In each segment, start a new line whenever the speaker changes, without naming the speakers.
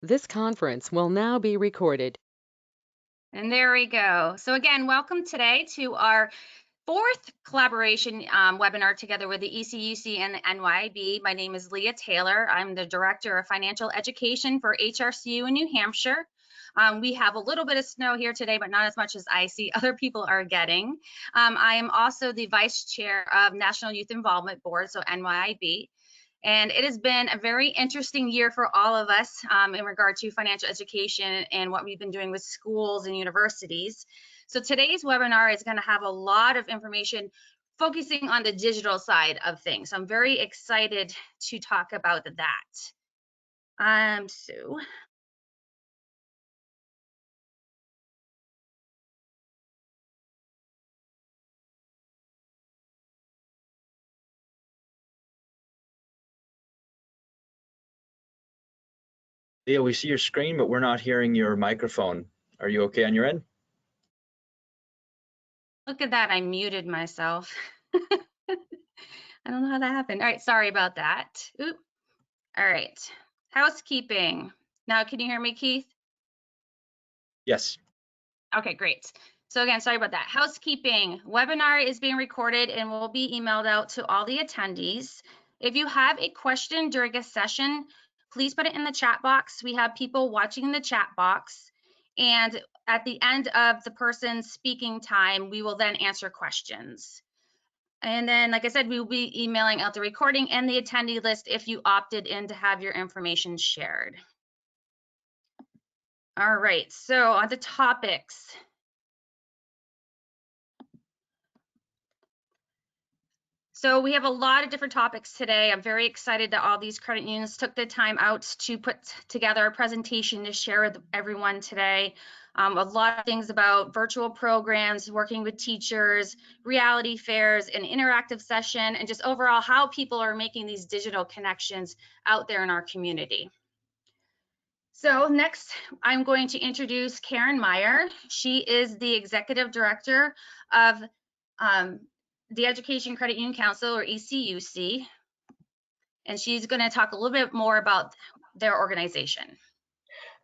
This conference will now be recorded.
And there we go. So again, welcome today to our fourth collaboration webinar together with the ECUC and the NYIB. My name is Leah Taylor. I'm the Director of Financial Education for HRCU in New Hampshire. We have a little bit of snow here today, but not as much as I see other people are getting. I am also the Vice Chair of National Youth Involvement Board, so NYIB. And it has been a very interesting year for all of us in regard to financial education and what we've been doing with schools and universities. So today's webinar is going to have a lot of information focusing on the digital side of things. I'm very excited to talk about that.
Leah, we see your screen, but we're not hearing your microphone. Are you okay on your end?
Look at that, I muted myself. I don't know how that happened. All right, sorry about that. Oop. All right, housekeeping. Now, can you hear me, Keith?
Yes.
Okay, great. So again, sorry about that. Housekeeping, webinar is being recorded and will be emailed out to all the attendees. If you have a question during a session, please put it in the chat box. We have people watching the chat box. And at the end of the person's speaking time, we will then answer questions. And then, like I said, we will be emailing out the recording and the attendee list if you opted in to have your information shared. All right, so on the topics. So we have a lot of different topics today. I'm very excited that all these credit unions took the time out to put together a presentation to share with everyone today. A lot of things about virtual programs, working with teachers, reality fairs, an interactive session, and just overall how people are making these digital connections out there in our community. So next, I'm going to introduce Karen Meyer. She is the Executive Director of the Education Credit Union Council, or ECUC, and she's going to talk a little bit more about their organization.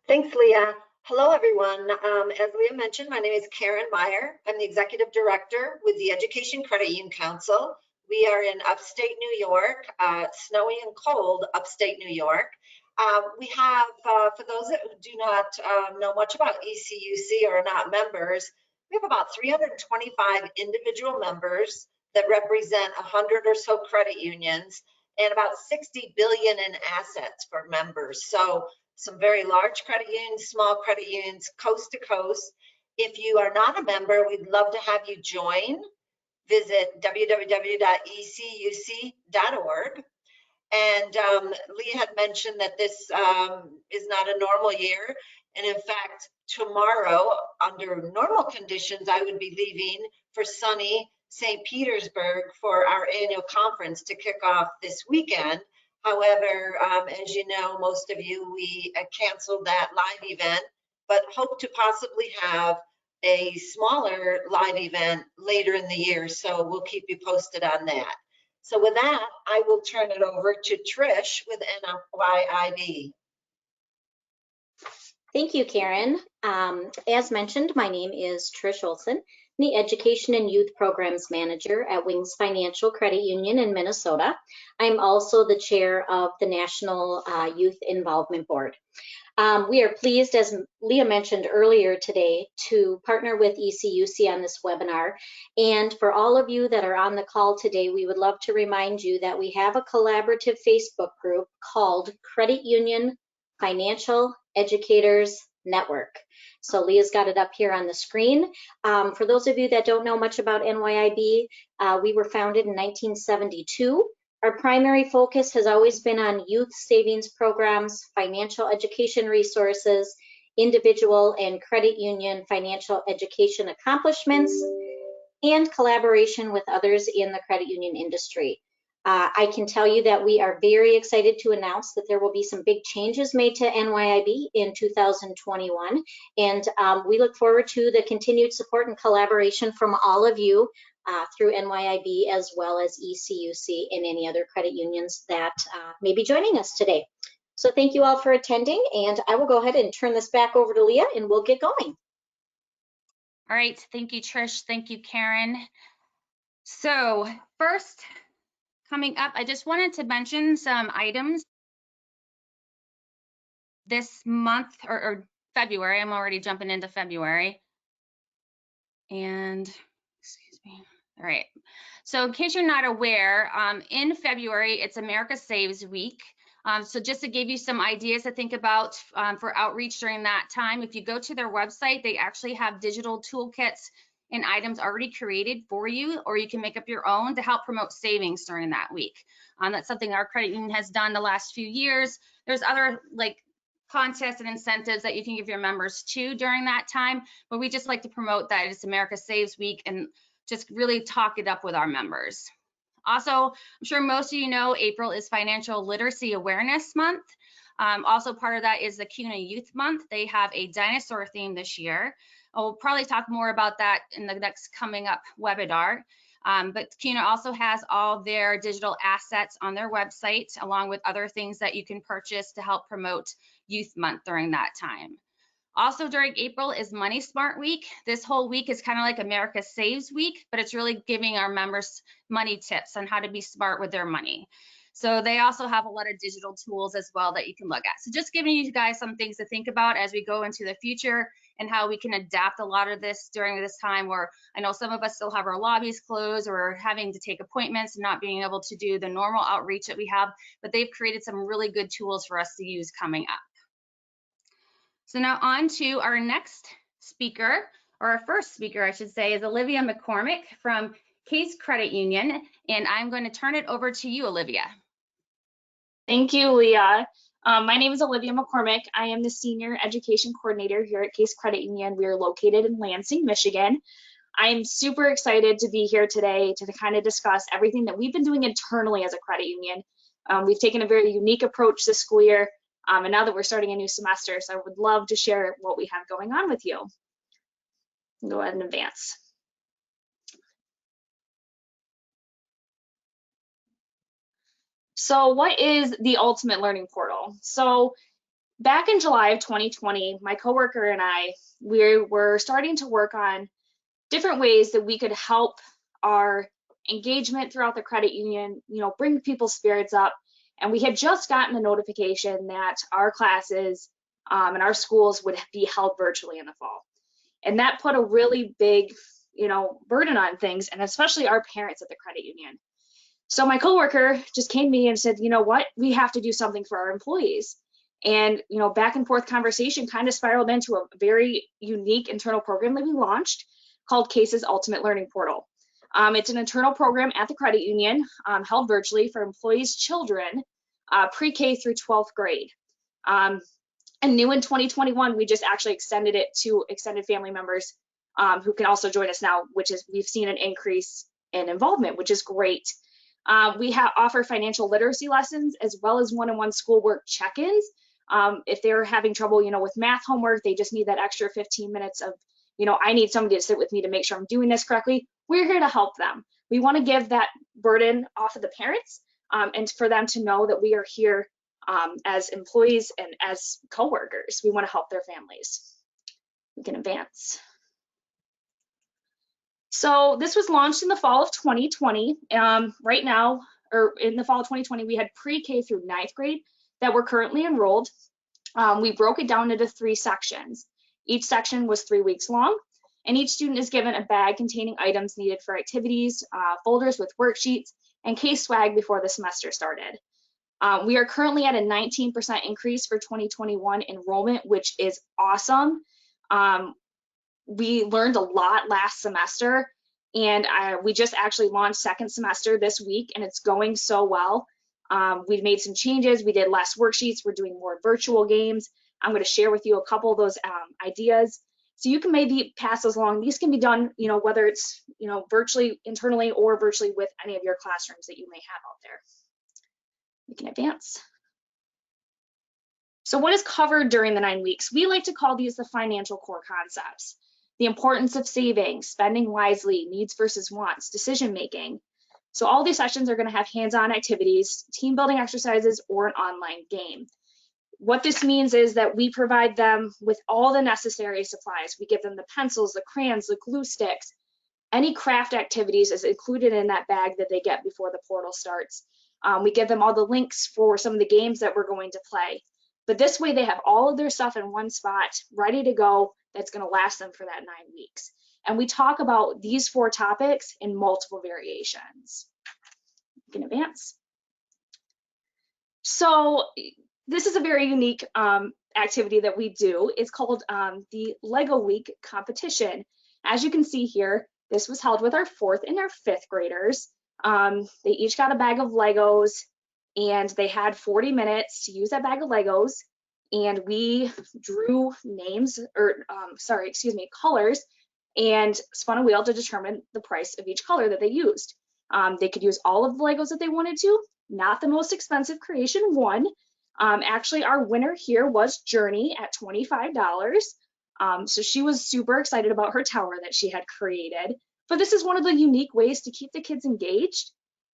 Thanks, Leah. Hello, everyone. As Leah mentioned, my name is Karen Meyer. I'm the Executive Director with the Education Credit Union Council. We are in upstate New York, snowy and cold upstate New York. We have, for those that do not know much about ECUC or are not members, we have about 325 individual members that represent 100 or so credit unions and about 60 billion in assets for members. So some very large credit unions, small credit unions, coast to coast. If you are not a member, we'd love to have you join. Visit www.ecuc.org. And Leah had mentioned that this is not a normal year. And in fact, tomorrow, under normal conditions, I would be leaving for sunny St. Petersburg for our annual conference to kick off this weekend. However, as you know, most of you, we canceled that live event, but hope to possibly have a smaller live event later in the year. So we'll keep you posted on that. So with that, I will turn it over to Trish with NYIB.
Thank you, Karen. As mentioned, my name is Trish Olson, the Education and Youth Programs Manager at Wings Financial Credit Union in Minnesota. I'm also the chair of the National Youth Involvement Board. We are pleased, as Leah mentioned earlier today, to partner with ECUC on this webinar. And for all of you that are on the call today, we would love to remind you that we have a collaborative Facebook group called Credit Union Financial Educators Network. So Leah's got it up here on the screen. For those of you that don't know much about NYIB, we were founded in 1972. Our primary focus has always been on youth savings programs, financial education resources, individual and credit union financial education accomplishments, and collaboration with others in the credit union industry. I can tell you that we are very excited to announce that there will be some big changes made to NYIB in 2021, and we look forward to the continued support and collaboration from all of you through NYIB as well as ECUC and any other credit unions that may be joining us today. So thank you all for attending, and I will go ahead and turn this back over to Leah and we'll get going.
All right, thank you, Trish. Thank you, Karen. So first, coming up, I just wanted to mention some items this month or February. I'm already jumping into February. And excuse me. All right. So in case you're not aware, in February, it's America Saves Week. So just to give you some ideas to think about for outreach during that time, if you go to their website, they actually have digital toolkits and items already created for you, or you can make up your own to help promote savings during that week. That's something our credit union has done the last few years. There's other like contests and incentives that you can give your members too during that time, but we just like to promote that it's America Saves Week and just really talk it up with our members. Also, I'm sure most of you know April is Financial Literacy Awareness Month. Also part of that is the CUNA Youth Month. They have a dinosaur theme this year. We'll probably talk more about that in the next coming up webinar. But CUNA also has all their digital assets on their website, along with other things that you can purchase to help promote Youth Month during that time. Also during April is Money Smart Week. This whole week is kind of like America Saves Week, but it's really giving our members money tips on how to be smart with their money. So they also have a lot of digital tools as well that you can look at. So just giving you guys some things to think about as we go into the future and how we can adapt a lot of this during this time where I know some of us still have our lobbies closed or having to take appointments and not being able to do the normal outreach that we have, but they've created some really good tools for us to use coming up. So now on to our next speaker, or our first speaker, I should say, is Olivia McCormick from Case Credit Union. And I'm going to turn it over to you, Olivia.
Thank you, Leah. My name is Olivia McCormick. I am the Senior Education Coordinator here at Case Credit Union. We are located in Lansing, Michigan. I am super excited to be here today to kind of discuss everything that we've been doing internally as a credit union. We've taken a very unique approach this school year, and now that we're starting a new semester, so I would love to share what we have going on with you. Go ahead and advance. So what is the Ultimate Learning Portal? So back in July of 2020, my coworker and I, we were starting to work on different ways that we could help our engagement throughout the credit union, bring people's spirits up. And we had just gotten a notification that our classes and our schools would be held virtually in the fall. And that put a really big, burden on things, and especially our parents at the credit union. So my coworker just came to me and said, you know what, we have to do something for our employees. And, back and forth conversation kind of spiraled into a very unique internal program that we launched called Case's Ultimate Learning Portal. It's an internal program at the credit union held virtually for employees' children, pre-K through 12th grade. And new in 2021, we just actually extended it to extended family members who can also join us now, which is we've seen an increase in involvement, which is great. We offer financial literacy lessons as well as one-on-one schoolwork check-ins. If they're having trouble, with math homework, they just need that extra 15 minutes of, I need somebody to sit with me to make sure I'm doing this correctly. We're here to help them. We want to give that burden off of the parents and for them to know that we are here as employees and as coworkers. We want to help their families. We can advance. So this was launched in the fall of 2020. Right now, or in the fall of 2020, we had pre-K through 9th grade that were currently enrolled. We broke it down into 3 sections. Each section was 3 weeks long, and each student is given a bag containing items needed for activities, folders with worksheets, and case swag before the semester started. We are currently at a 19% increase for 2021 enrollment, which is awesome. We learned a lot last semester, and we just actually launched second semester this week, and it's going so well. We've made some changes. We did less worksheets. We're doing more virtual games. I'm going to share with you a couple of those ideas. So you can maybe pass those along. These can be done, whether it's, virtually internally or virtually with any of your classrooms that you may have out there. We can advance. So what is covered during the 9 weeks? We like to call these the financial core concepts. The importance of saving, spending wisely, needs versus wants, decision making. So all these sessions are going to have hands-on activities, team building exercises, or an online game. What this means is that we provide them with all the necessary supplies. We give them the pencils, the crayons, the glue sticks. Any craft activities is included in that bag that they get before the portal starts. We give them all the links for some of the games that we're going to play. But this way they have all of their stuff in one spot, ready to go, that's going to last them for that 9 weeks. And we talk about these 4 topics in multiple variations. You can advance. So this is a very unique activity that we do. It's called the Lego Week competition. As you can see here, this was held with our 4th and our 5th graders. They each got a bag of Legos, and they had 40 minutes to use that bag of Legos. And we drew names, or colors, and spun a wheel to determine the price of each color that they used. They could use all of the Legos that they wanted to. Not the most expensive creation won. Actually, our winner here was Journey at $25. So she was super excited about her tower that she had created. But this is one of the unique ways to keep the kids engaged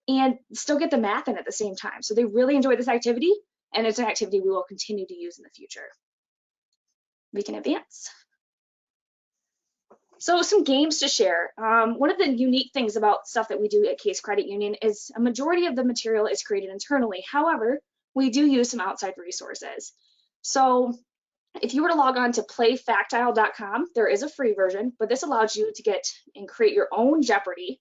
and still get the math in at the same time. So they really enjoyed this activity, and it's an activity we will continue to use in the future. We can advance. So some games to share. One of the unique things about stuff that we do at Case Credit Union is a majority of the material is created internally. However, we do use some outside resources. So if you were to log on to playfactile.com, there is a free version, but this allows you to get and create your own Jeopardy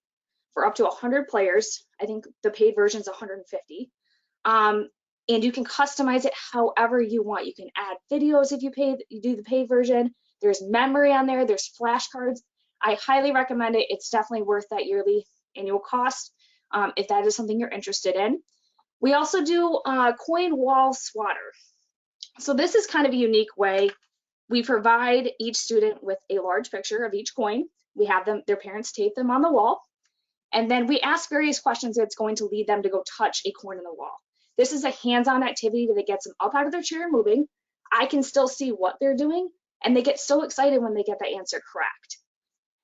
for up to 100 players. I think the paid version is 150. And you can customize it however you want. You can add videos if you do the paid version. There's memory on there, there's flashcards. I highly recommend it. It's definitely worth that yearly annual cost if that is something you're interested in. We also do coin wall swatter. So this is kind of a unique way. We provide each student with a large picture of each coin. We have their parents tape them on the wall. And then we ask various questions that's going to lead them to go touch a coin on the wall. This is a hands-on activity that gets them up out of their chair and moving. I can still see what they're doing, and they get so excited when they get the answer correct.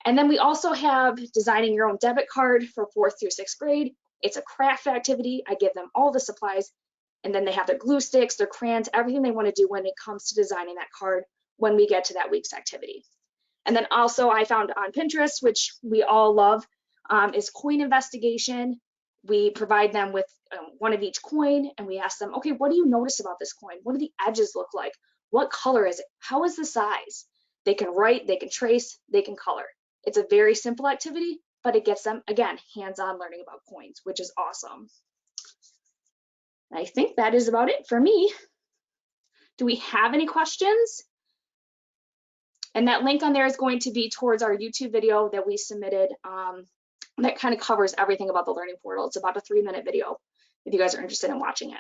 And then we also have designing your own debit card for 4th through 6th grade. It's a craft activity. I give them all the supplies, and then they have their glue sticks, their crayons, everything they want to do when it comes to designing that card when we get to that week's activity. And then also I found on Pinterest, which we all love, is coin investigation. We provide them with one of each coin, and we ask them, okay, what do you notice about this coin? What do the edges look like? What color is it? How is the size? They can write, they can trace, they can color. It's a very simple activity, but it gets them, again, hands-on learning about coins, which is awesome. I think that is about it for me. Do we have any questions? And that link on there is going to be towards our YouTube video that we submitted that kind of covers everything about the Learning Portal. It's about a 3-minute video if you guys are interested in watching it.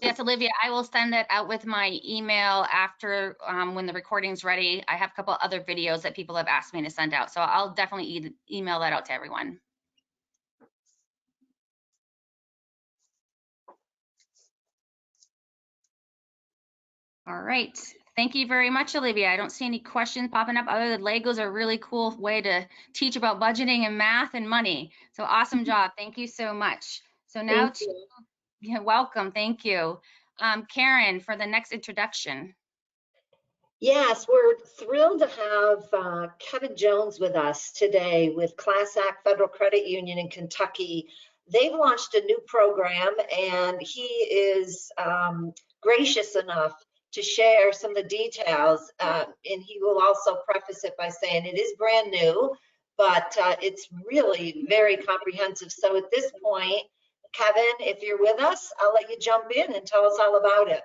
Yes, Olivia, I will send that out with my email after when the recording's ready. I have a couple other videos that people have asked me to send out, so I'll definitely email that out to everyone. All right, thank you very much, Olivia. I don't see any questions popping up other than Legos are a really cool way to teach about budgeting and math and money. So awesome job, thank you so much. So now you're welcome, thank you. Karen, for the next introduction.
Yes, we're thrilled to have Kevin Jones with us today with Class Act Federal Credit Union in Kentucky. They've launched a new program, and he is gracious enough to share some of the details, and he will also preface it by saying it is brand new, but it's really very comprehensive. So at this point, Kevin, if you're with us, I'll let you jump in and tell us all about it.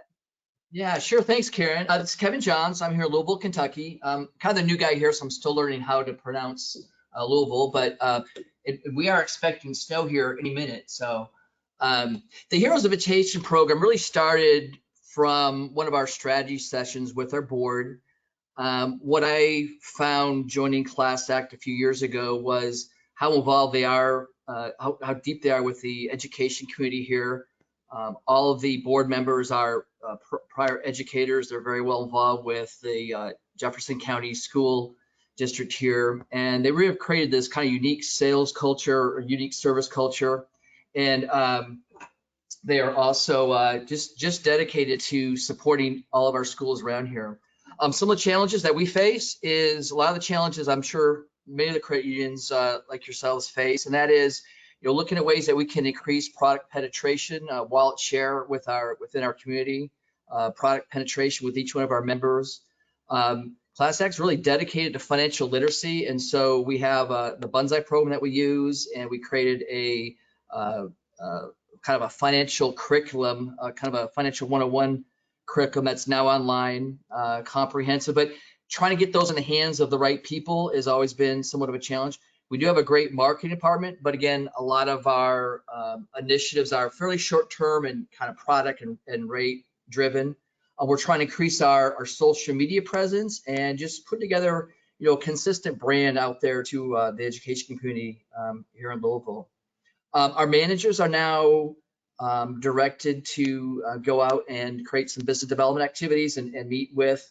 Yeah, sure. Thanks, Karen. This is Kevin Johns. I'm here in Louisville, Kentucky. I'm kind of the new guy here, so I'm still learning how to pronounce Louisville, but we are expecting snow here any minute. So the Heroes of Education program really started from one of our strategy sessions with our board. What I found joining Class Act a few years ago was how involved they are, how deep they are with the education community here. All of the board members are prior educators. They're very well involved with the Jefferson County School District here. And they really have created this kind of unique sales culture or unique service culture. And They are also just dedicated to supporting all of our schools around here. Some of the challenges that we face is a lot of the challenges I'm sure many of the credit unions like yourselves face, and that is, looking at ways that we can increase product penetration, wallet share within our community, product penetration with each one of our members. Class Act is really dedicated to financial literacy, and so we have the Bonsai program that we use, and we created a kind of a financial curriculum, kind of a financial 101 curriculum that's now online, comprehensive, but trying to get those in the hands of the right people has always been somewhat of a challenge. We do have a great marketing department, but again, a lot of our initiatives are fairly short-term and kind of product and rate driven. We're trying to increase our social media presence and just put together, a consistent brand out there to the education community here in Louisville. Our managers are now directed to go out and create some business development activities and meet with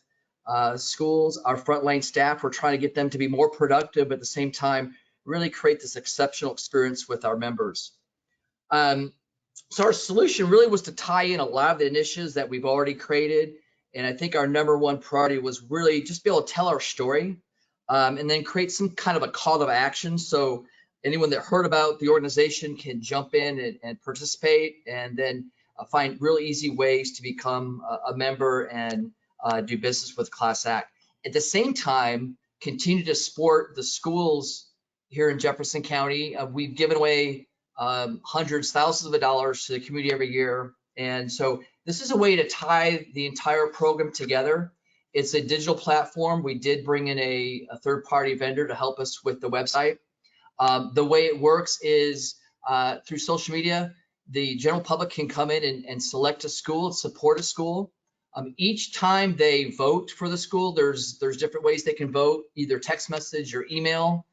schools. Our frontline staff, we're trying to get them to be more productive, but at the same time, really create this exceptional experience with our members. So our solution really was to tie in a lot of the initiatives that we've already created. And I think our number one priority was really just be able to tell our story and then create some kind of a call to action. So anyone that heard about the organization can jump in and participate, and then find really easy ways to become a member and do business with Class Act. At the same time, continue to support the schools here in Jefferson County. We've given away hundreds, thousands of dollars to the community every year. And so this is a way to tie the entire program together. It's a digital platform. We did bring in a third-party vendor to help us with the website. The way it works is through social media, the general public can come in and select a school, support a school. Each time they vote for the school, there's different ways they can vote, either text message or email.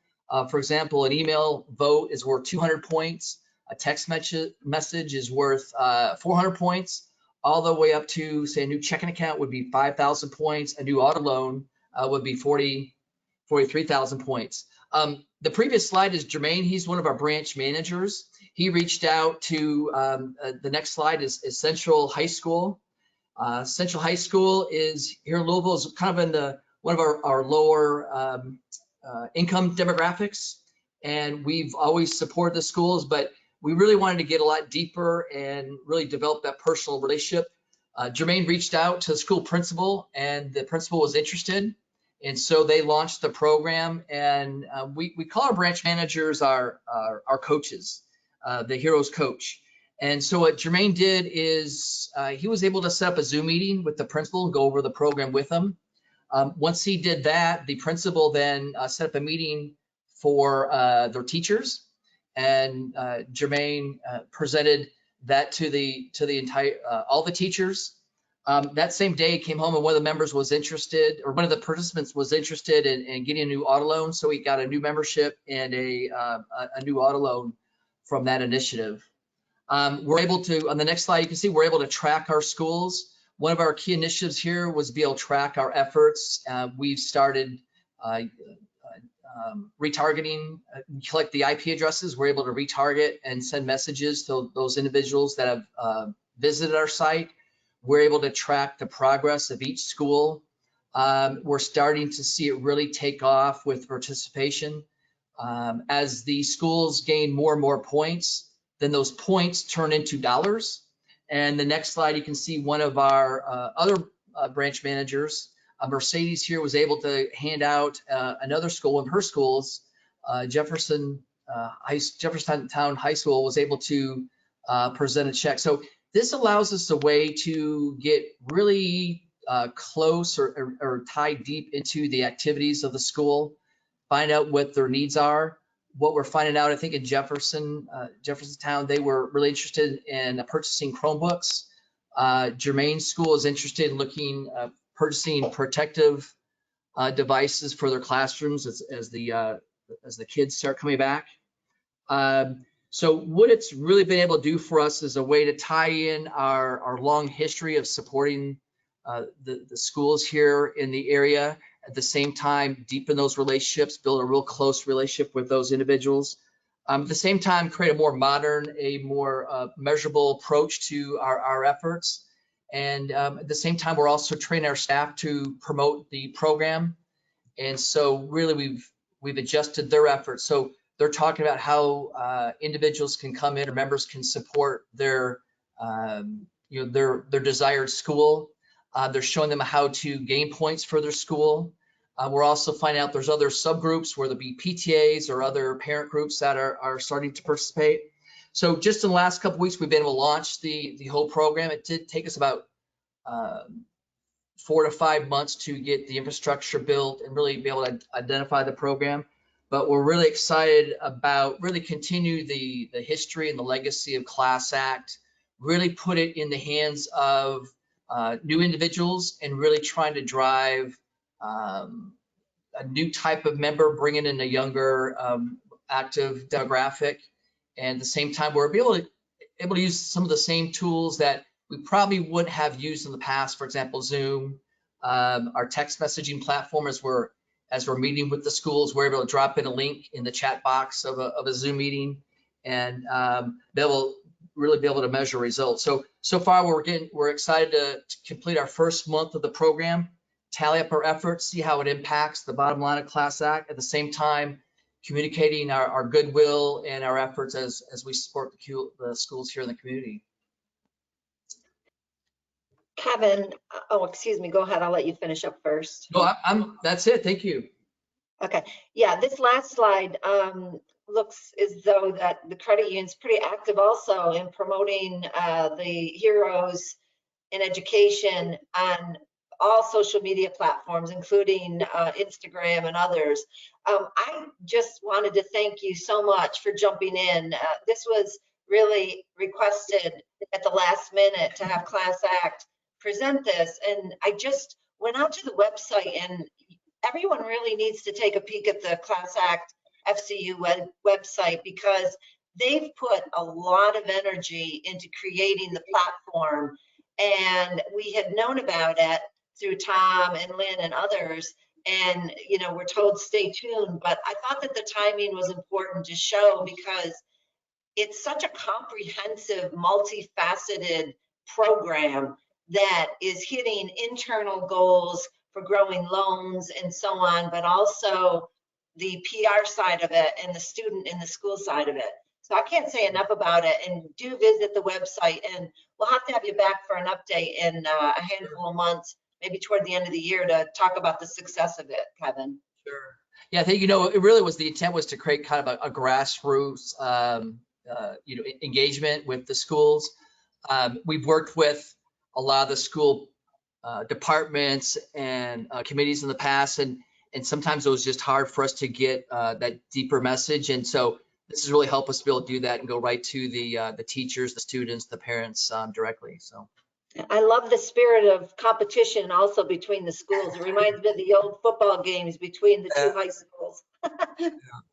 For example, an email vote is worth 200 points. A text message is worth 400 points, all the way up to, say, a new checking account would be 5,000 points. A new auto loan would be 43,000 points. The previous slide is Jermaine. He's one of our branch managers. He reached out to, the next slide is Central High School. Central High School is here in Louisville, is kind of in one of our lower income demographics. And we've always supported the schools, but we really wanted to get a lot deeper and really develop that personal relationship. Jermaine reached out to the school principal, and the principal was interested. And so they launched the program, and we call our branch managers our coaches, the heroes coach. And so what Jermaine did is he was able to set up a Zoom meeting with the principal and go over the program with them. Once he did that, the principal then set up a meeting for their teachers, and Jermaine presented that to the entire all the teachers. That same day, he came home and one of the members was interested, or one of the participants was interested in getting a new auto loan. So he got a new membership and a new auto loan from that initiative. We're able to, on the next slide, you can see we're able to track our schools. One of our key initiatives here was to be able to track our efforts. We've started retargeting, collect the IP addresses. We're able to retarget and send messages to those individuals that have visited our site. We're able to track the progress of each school. We're starting to see it really take off with participation. As the schools gain more and more points, then those points turn into dollars. And the next slide, you can see one of our other branch managers, Mercedes here, was able to hand out another school, one of her schools, Jefferson Town High School, was able to present a check. So this allows us a way to get really close or tie deep into the activities of the school, find out what their needs are. What we're finding out, I think in Jeffersontown, they were really interested in purchasing Chromebooks. Jermaine's school is interested in purchasing protective devices for their classrooms as the kids start coming back. So what it's really been able to do for us is a way to tie in our long history of supporting the schools here in the area. At the same time, deepen those relationships, build a real close relationship with those individuals. At the same time, create a more modern, a more measurable approach to our efforts. And at the same time, we're also training our staff to promote the program. And so really we've adjusted their efforts. So they're talking about how individuals can come in or members can support their their desired school. They're showing them how to gain points for their school. We're also finding out there's other subgroups, whether it be PTAs or other parent groups that are starting to participate. So just in the last couple of weeks, we've been able to launch the whole program. It did take us about 4 to 5 months to get the infrastructure built and really be able to identify the program. But we're really excited about really continue the history and the legacy of Class Act, really put it in the hands of new individuals and really trying to drive a new type of member, bringing in a younger active demographic. And at the same time, we're able to use some of the same tools that we probably would have used in the past. For example, Zoom, our text messaging platform, as we're meeting with the schools, we're able to drop in a link in the chat box of a Zoom meeting and really be able to measure results. So far we're excited to complete our first month of the program, tally up our efforts, see how it impacts the bottom line of Class Act, at the same time communicating our goodwill and our efforts as we support the schools here in the community.
Kevin, oh, excuse me, go ahead. I'll let you finish up first.
No, that's it. Thank you.
Okay, yeah, this last slide looks as though that the credit union's pretty active also in promoting the heroes in education on all social media platforms, including Instagram and others. I just wanted to thank you so much for jumping in. This was really requested at the last minute to have Class Act present this, and I just went out to the website, and everyone really needs to take a peek at the Class Act FCU website, because they've put a lot of energy into creating the platform, and we had known about it through Tom and Lynn and others, and we're told stay tuned, but I thought that the timing was important to show, because it's such a comprehensive, multifaceted program that is hitting internal goals for growing loans and so on, but also the PR side of it and the student and the school side of it. So I can't say enough about it, and do visit the website, and we'll have to have you back for an update in a handful of months, maybe toward the end of the year, to talk about the success of it, Kevin.
Sure. Yeah, I think, it really was, the intent was to create kind of a grassroots, engagement with the schools. We've worked with a lot of the school departments and committees in the past, and sometimes it was just hard for us to get that deeper message. And so this has really helped us be able to do that and go right to the teachers, the students, the parents directly. So
I love the spirit of competition also between the schools. It reminds me of the old football games between the two high schools.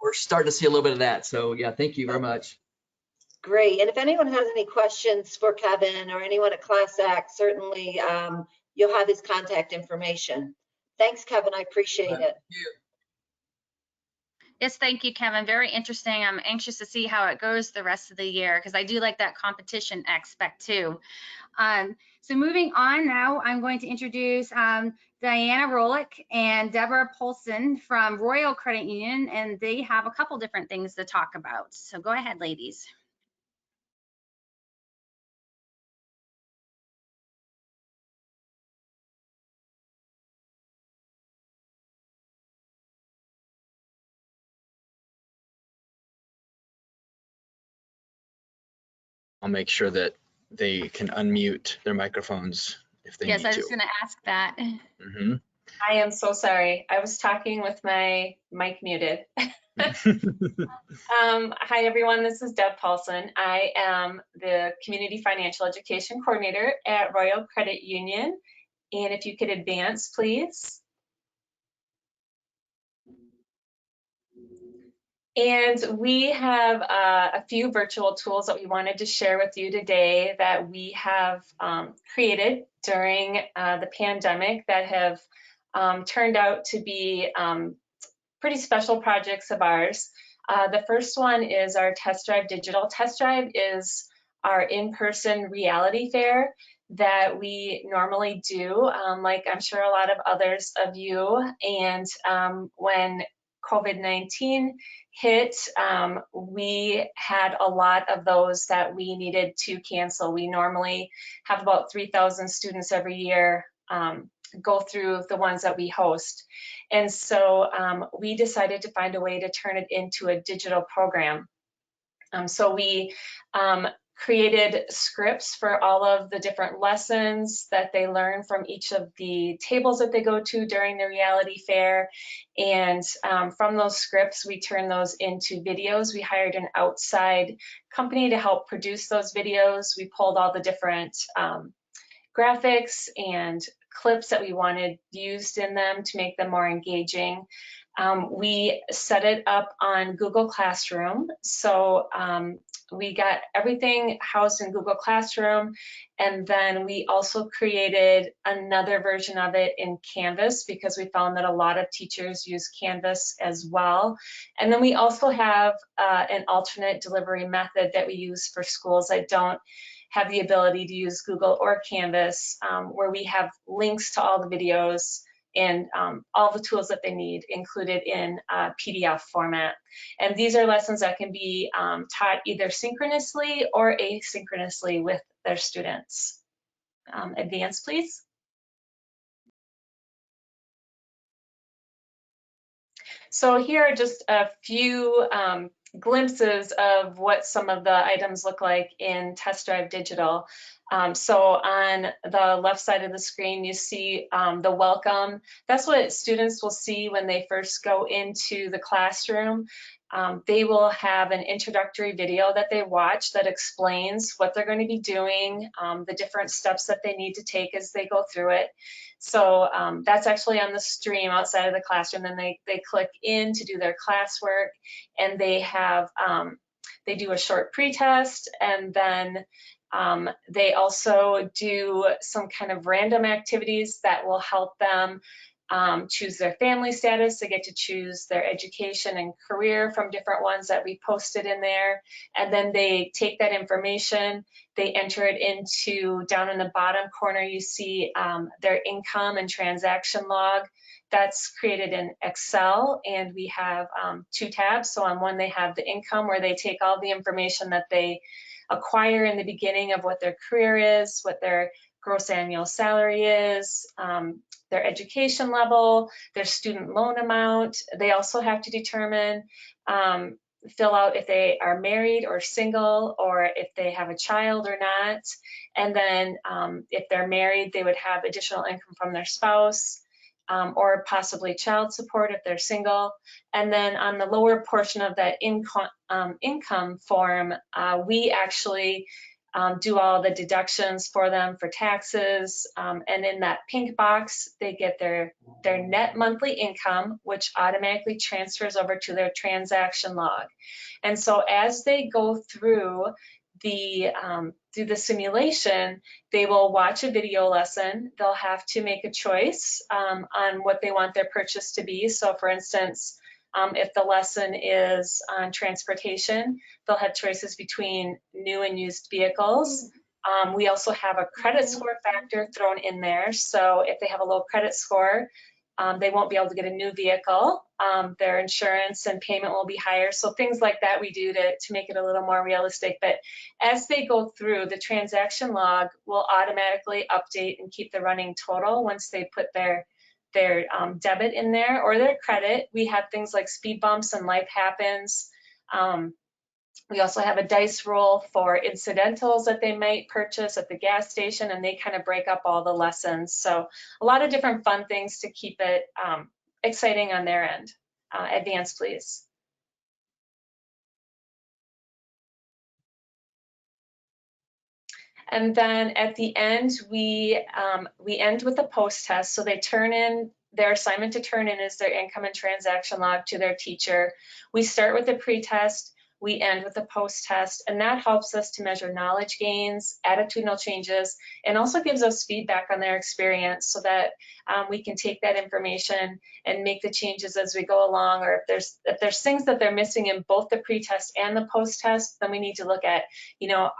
We're starting to see a little bit of that. So yeah, thank you very much.
Great. And if anyone has any questions for Kevin or anyone at Class Act, certainly you'll have his contact information. Thanks, Kevin. I appreciate it.
Thank you.
Yes, thank you, Kevin. Very interesting. I'm anxious to see how it goes the rest of the year, because I do like that competition aspect too. So moving on now, I'm going to introduce Diana Rolick and Deborah Polson from Royal Credit Union, and they have a couple different things to talk about. So go ahead, ladies.
I'll make sure that they can unmute their microphones if they need to.
Yes, I was going to ask that.
Mm-hmm.
I am so sorry. I was talking with my mic muted. Hi, everyone. This is Deb Paulson. I am the Community Financial Education Coordinator at Royal Credit Union. And if you could advance, please. And we have a few virtual tools that we wanted to share with you today that we have created during the pandemic that have turned out to be pretty special projects of ours. The first one is our Test Drive Digital. Test Drive is our in-person reality fair that we normally do, like I'm sure a lot of others of you. And when COVID-19 hit, we had a lot of those that we needed to cancel. We normally have about 3,000 students every year go through the ones that we host. And so we decided to find a way to turn it into a digital program. So we created scripts for all of the different lessons that they learn from each of the tables that they go to during the reality fair. And from those scripts, we turned those into videos. We hired an outside company to help produce those videos. We pulled all the different graphics and clips that we wanted used in them to make them more engaging. We set it up on Google Classroom. So we got everything housed in Google Classroom, and then we also created another version of it in Canvas because we found that a lot of teachers use Canvas as well. And then we also have an alternate delivery method that we use for schools that don't have the ability to use Google or Canvas, where we have links to all the videos and all the tools that they need included in PDF format. And these are lessons that can be taught either synchronously or asynchronously with their students. Advance, please. So here are just a few glimpses of what some of the items look like in Test Drive Digital. So on the left side of the screen, you see the welcome. That's what students will see when they first go into the classroom. They will have an introductory video that they watch that explains what they're going to be doing, the different steps that they need to take as they go through it. So that's actually on the stream outside of the classroom. Then they click in to do their classwork, and they have they do a short pretest, and then they also do some kind of random activities that will help them choose their family status. They get to choose their education and career from different ones that we posted in there. And then they take that information, they enter it into, down in the bottom corner, you see their income and transaction log. That's created in Excel, and we have 2 tabs. So on one, they have the income, where they take all the information that they acquire in the beginning of what their career is, what their gross annual salary is, their education level, their student loan amount. They also have to determine, fill out if they are married or single, or if they have a child or not. And then if they're married, they would have additional income from their spouse, or possibly child support if they're single. And then on the lower portion of that income form, we actually do all the deductions for them for taxes. And in that pink box, they get their net monthly income, which automatically transfers over to their transaction log. And so as they go through the simulation, they will watch a video lesson. They'll have to make a choice on what they want their purchase to be. So for instance, if the lesson is on transportation, they'll have choices between new and used vehicles. We also have a credit score factor thrown in there. So if they have a low credit score, they won't be able to get a new vehicle. Their insurance and payment will be higher. So things like that we do to make it a little more realistic. But as they go through, the transaction log will automatically update and keep the running total once they put their debit in there, or their credit. We have things like speed bumps and life happens. We also have a dice roll for incidentals that they might purchase at the gas station, and they kind of break up all the lessons. So a lot of different fun things to keep it exciting on their end. Advance, please. And then at the end, we end with a post test. So they turn in, their assignment to turn in is their income and transaction log to their teacher. We start with a pretest. we end with a post-test, and that helps us to measure knowledge gains, attitudinal changes, and also gives us feedback on their experience so that we can take that information and make the changes as we go along. Or if there's things that they're missing in both the pre-test and the post-test, then we need to look at,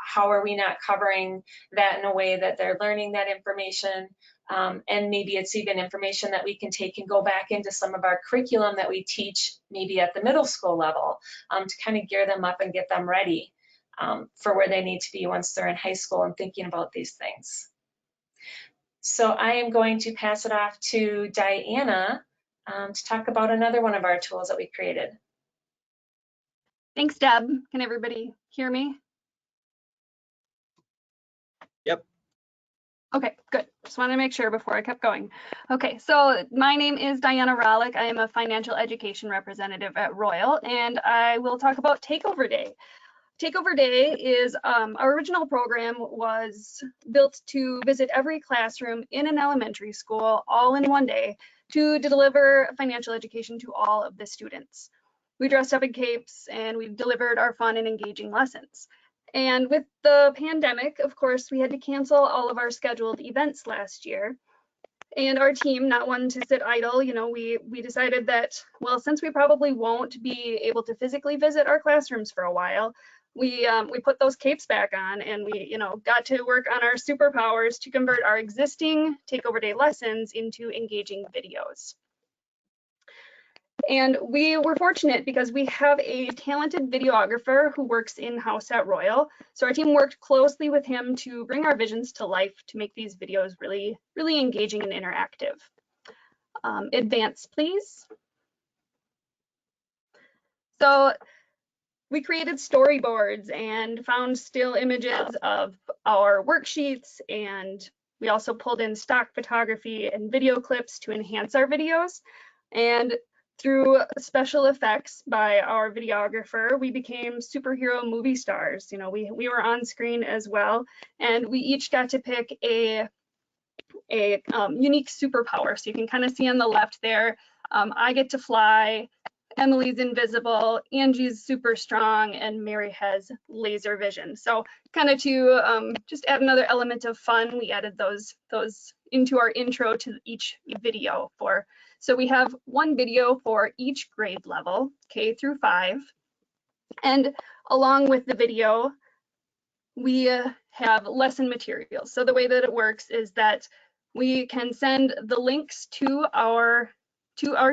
how are we not covering that in a way that they're learning that information. And maybe it's even information that we can take and go back into some of our curriculum that we teach maybe at the middle school level to kind of gear them up and get them ready for where they need to be once they're in high school and thinking about these things. So I am going to pass it off to Diana to talk about another one of our tools that we created.
Thanks, Deb. Can everybody hear me?
Yep.
Okay, good. Just want to make sure before I kept going. Okay, so my name is Diana Rolick. I am a financial education representative at Royal, and I will talk about Takeover Day. Takeover Day is, our original program was built to visit every classroom in an elementary school all in one day to deliver financial education to all of the students. We dressed up in capes and we delivered our fun and engaging lessons. And with the pandemic, of course, we had to cancel all of our scheduled events last year. And our team, not wanting to sit idle, we decided that, well, since we probably won't be able to physically visit our classrooms for a while, we put those capes back on and we, got to work on our superpowers to convert our existing Takeover Day lessons into engaging videos. And we were fortunate because we have a talented videographer who works in-house at Royal. So our team worked closely with him to bring our visions to life to make these videos really, really engaging and interactive. Advance, please. So we created storyboards and found still images of our worksheets, and we also pulled in stock photography and video clips to enhance our videos. And through special effects by our videographer, we became superhero movie stars. We were on screen as well, and we each got to pick a unique superpower. So you can kind of see on the left there, I get to fly, Emily's invisible, Angie's super strong, and Mary has laser vision. So kind of to just add another element of fun, we added those into our intro to each video. So we have one video for each grade level, K through 5. And along with the video, we have lesson materials. So the way that it works is that we can send the links to our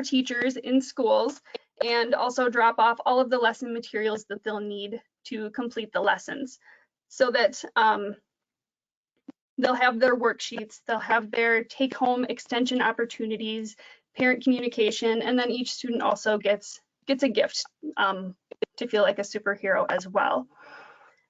teachers in schools and also drop off all of the lesson materials that they'll need to complete the lessons, so that they'll have their worksheets, they'll have their take-home extension opportunities, parent communication, and then each student also gets a gift to feel like a superhero as well.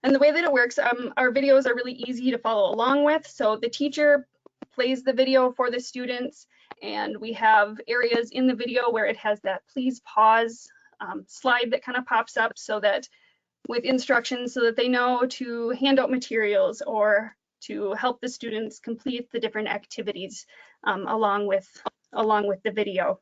And the way that it works, our videos are really easy to follow along with. So the teacher plays the video for the students, and we have areas in the video where it has that please pause slide that kind of pops up, so that with instructions so that they know to hand out materials or to help the students complete the different activities along with the video.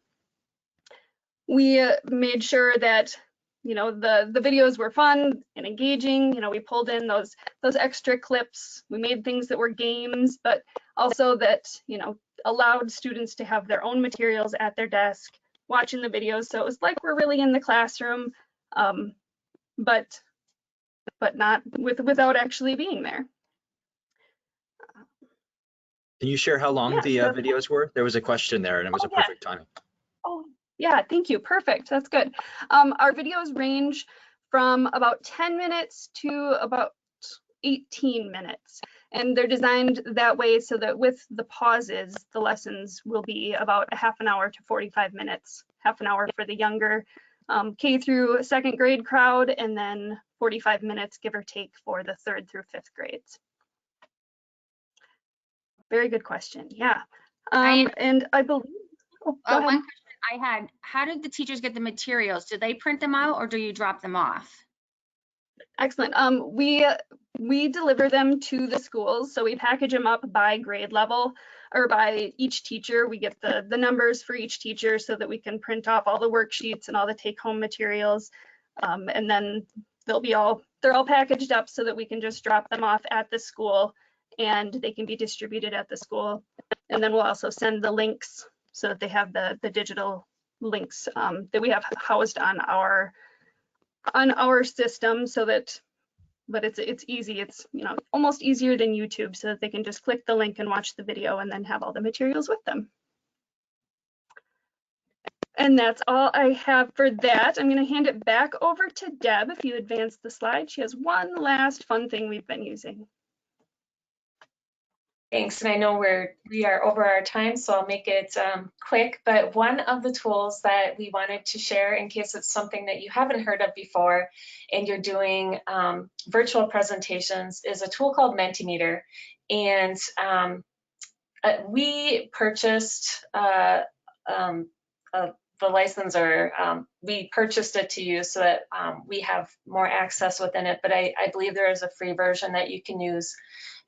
We made sure that the videos were fun and engaging. We pulled in those extra clips. We made things that were games, but also that allowed students to have their own materials at their desk watching the videos. So it was like we're really in the classroom, but not without actually being there.
Can you share how long the videos were? There was a question there, and it was a perfect timing.
Oh, yeah, thank you. Perfect. That's good. Our videos range from about 10 minutes to about 18 minutes. And they're designed that way so that with the pauses, the lessons will be about a half an hour to 45 minutes, half an hour for the younger K through 2nd grade crowd, and then 45 minutes, give or take, for the 3rd through 5th grades. Very good question. Yeah. And I believe,
one question I had, how did the teachers get the materials? Do they print them out or do you drop them off?
Excellent. We deliver them to the schools. So we package them up by grade level or by each teacher. We get the numbers for each teacher so that we can print off all the worksheets and all the take-home materials. And then they're all packaged up so that we can just drop them off at the school and they can be distributed at the school. And then we'll also send the links so that they have the digital links that we have housed on our system, so that, but it's easy. It's, you know, almost easier than YouTube, so that they can just click the link and watch the video and then have all the materials with them. And that's all I have for that. I'm going to hand it back over to Deb. If you advance the slide, she has one last fun thing we've been using.
Thanks, and I know we are over our time, so I'll make it quick, but one of the tools that we wanted to share, in case it's something that you haven't heard of before and you're doing virtual presentations, is a tool called Mentimeter. And we purchased the licensor, we purchased it to use so that we have more access within it, but I believe there is a free version that you can use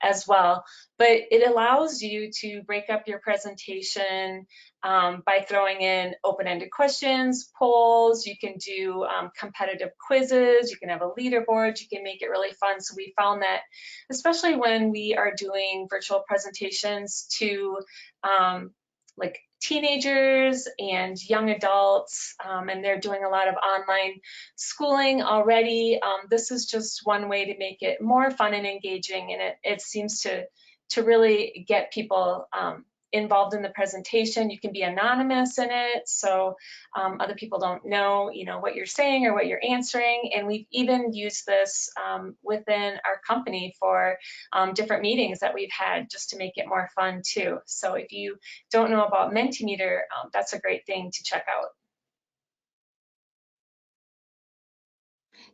as well. But it allows you to break up your presentation by throwing in open-ended questions, polls. You can do competitive quizzes, you can have a leaderboard, you can make it really fun. So we found that, especially when we are doing virtual presentations to like teenagers and young adults, and they're doing a lot of online schooling already. This is just one way to make it more fun and engaging, and it seems to really get people involved in the presentation. You can be anonymous in it, so other people don't know, you know, what you're saying or what you're answering. And we've even used this within our company for different meetings that we've had, just to make it more fun too. So if you don't know about Mentimeter, that's a great thing to check out.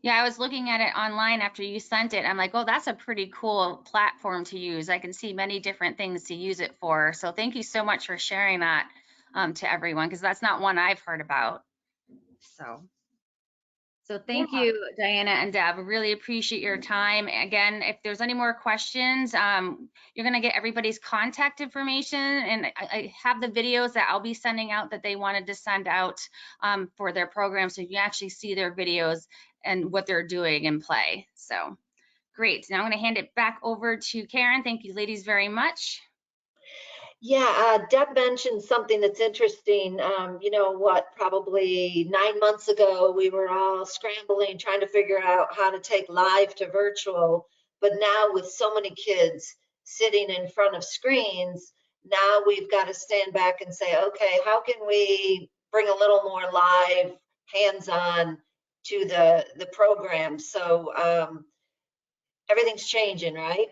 Yeah, I was looking at it online after you sent it. I'm like, oh, that's a pretty cool platform to use. I can see many different things to use it for. So thank you so much for sharing that to everyone, because that's not one I've heard about. So thank you, Diana and Deb. Really appreciate your time. Again, if there's any more questions, you're going to get everybody's contact information, and I have the videos that I'll be sending out that they wanted to send out for their program, so you can actually see their videos and what they're doing in play. So great. Now I'm going to hand it back over to Karen. Thank you, ladies, very much.
Yeah, Deb mentioned something that's interesting. You know what, probably 9 months ago, we were all scrambling, trying to figure out how to take live to virtual. But now with so many kids sitting in front of screens, now we've got to stand back and say, okay, how can we bring a little more live, hands-on to the program? So everything's changing, right?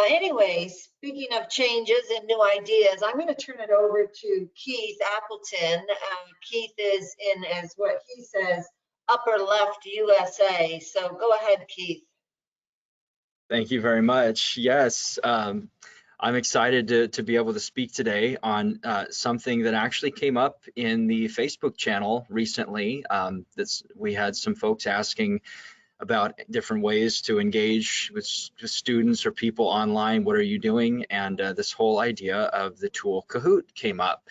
Anyway, speaking of changes and new ideas, I'm going to turn it over to Keith Appleton. Keith is in, as what he says, upper left USA. So go ahead, Keith.
Thank you very much. Yes, I'm excited to be able to speak today on something that actually came up in the Facebook channel recently. We had some folks asking about different ways to engage with students or people online. What are you doing? And this whole idea of the tool Kahoot came up.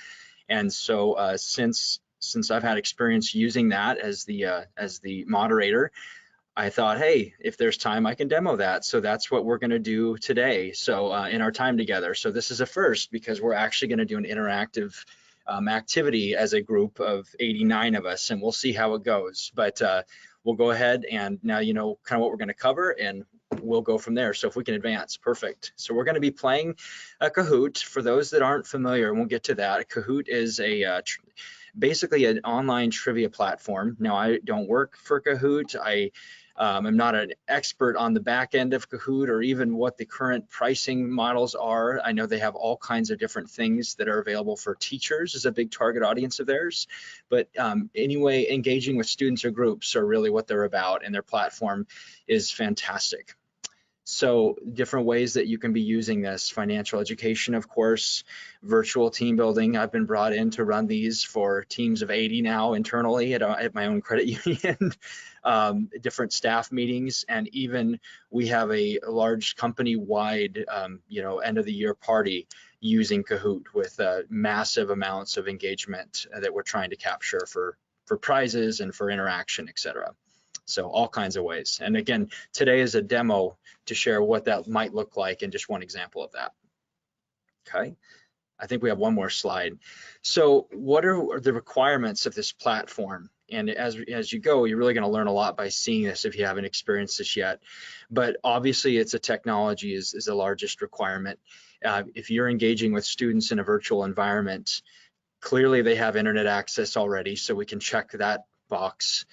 And so since I've had experience using that as the moderator, I thought, hey, if there's time, I can demo that. So that's what we're going to do today. So in our time together. So this is a first, because we're actually going to do an interactive activity as a group of 89 of us, and we'll see how it goes. But we'll go ahead, and now you know kind of what we're going to cover, and we'll go from there. So if we can advance, perfect. So we're going to be playing a Kahoot. For those that aren't familiar, and we'll get to that, Kahoot is basically an online trivia platform. Now, I don't work for Kahoot. I'm not an expert on the back end of Kahoot or even what the current pricing models are. I know they have all kinds of different things that are available for teachers as a big target audience of theirs. But anyway, engaging with students or groups are really what they're about, and their platform is fantastic. So different ways that you can be using this: financial education, of course, virtual team building. I've been brought in to run these for teams of 80 now internally at my own credit union, different staff meetings, and even we have a large company-wide, end of the year party using Kahoot with massive amounts of engagement that we're trying to capture for prizes and for interaction, etc. So all kinds of ways. And again, today is a demo to share what that might look like and just one example of that. Okay. I think we have one more slide. So what are the requirements of this platform? And as you go, you're really going to learn a lot by seeing this if you haven't experienced this yet. But obviously, it's a technology is the largest requirement. If you're engaging with students in a virtual environment, clearly they have internet access already, so we can check that box.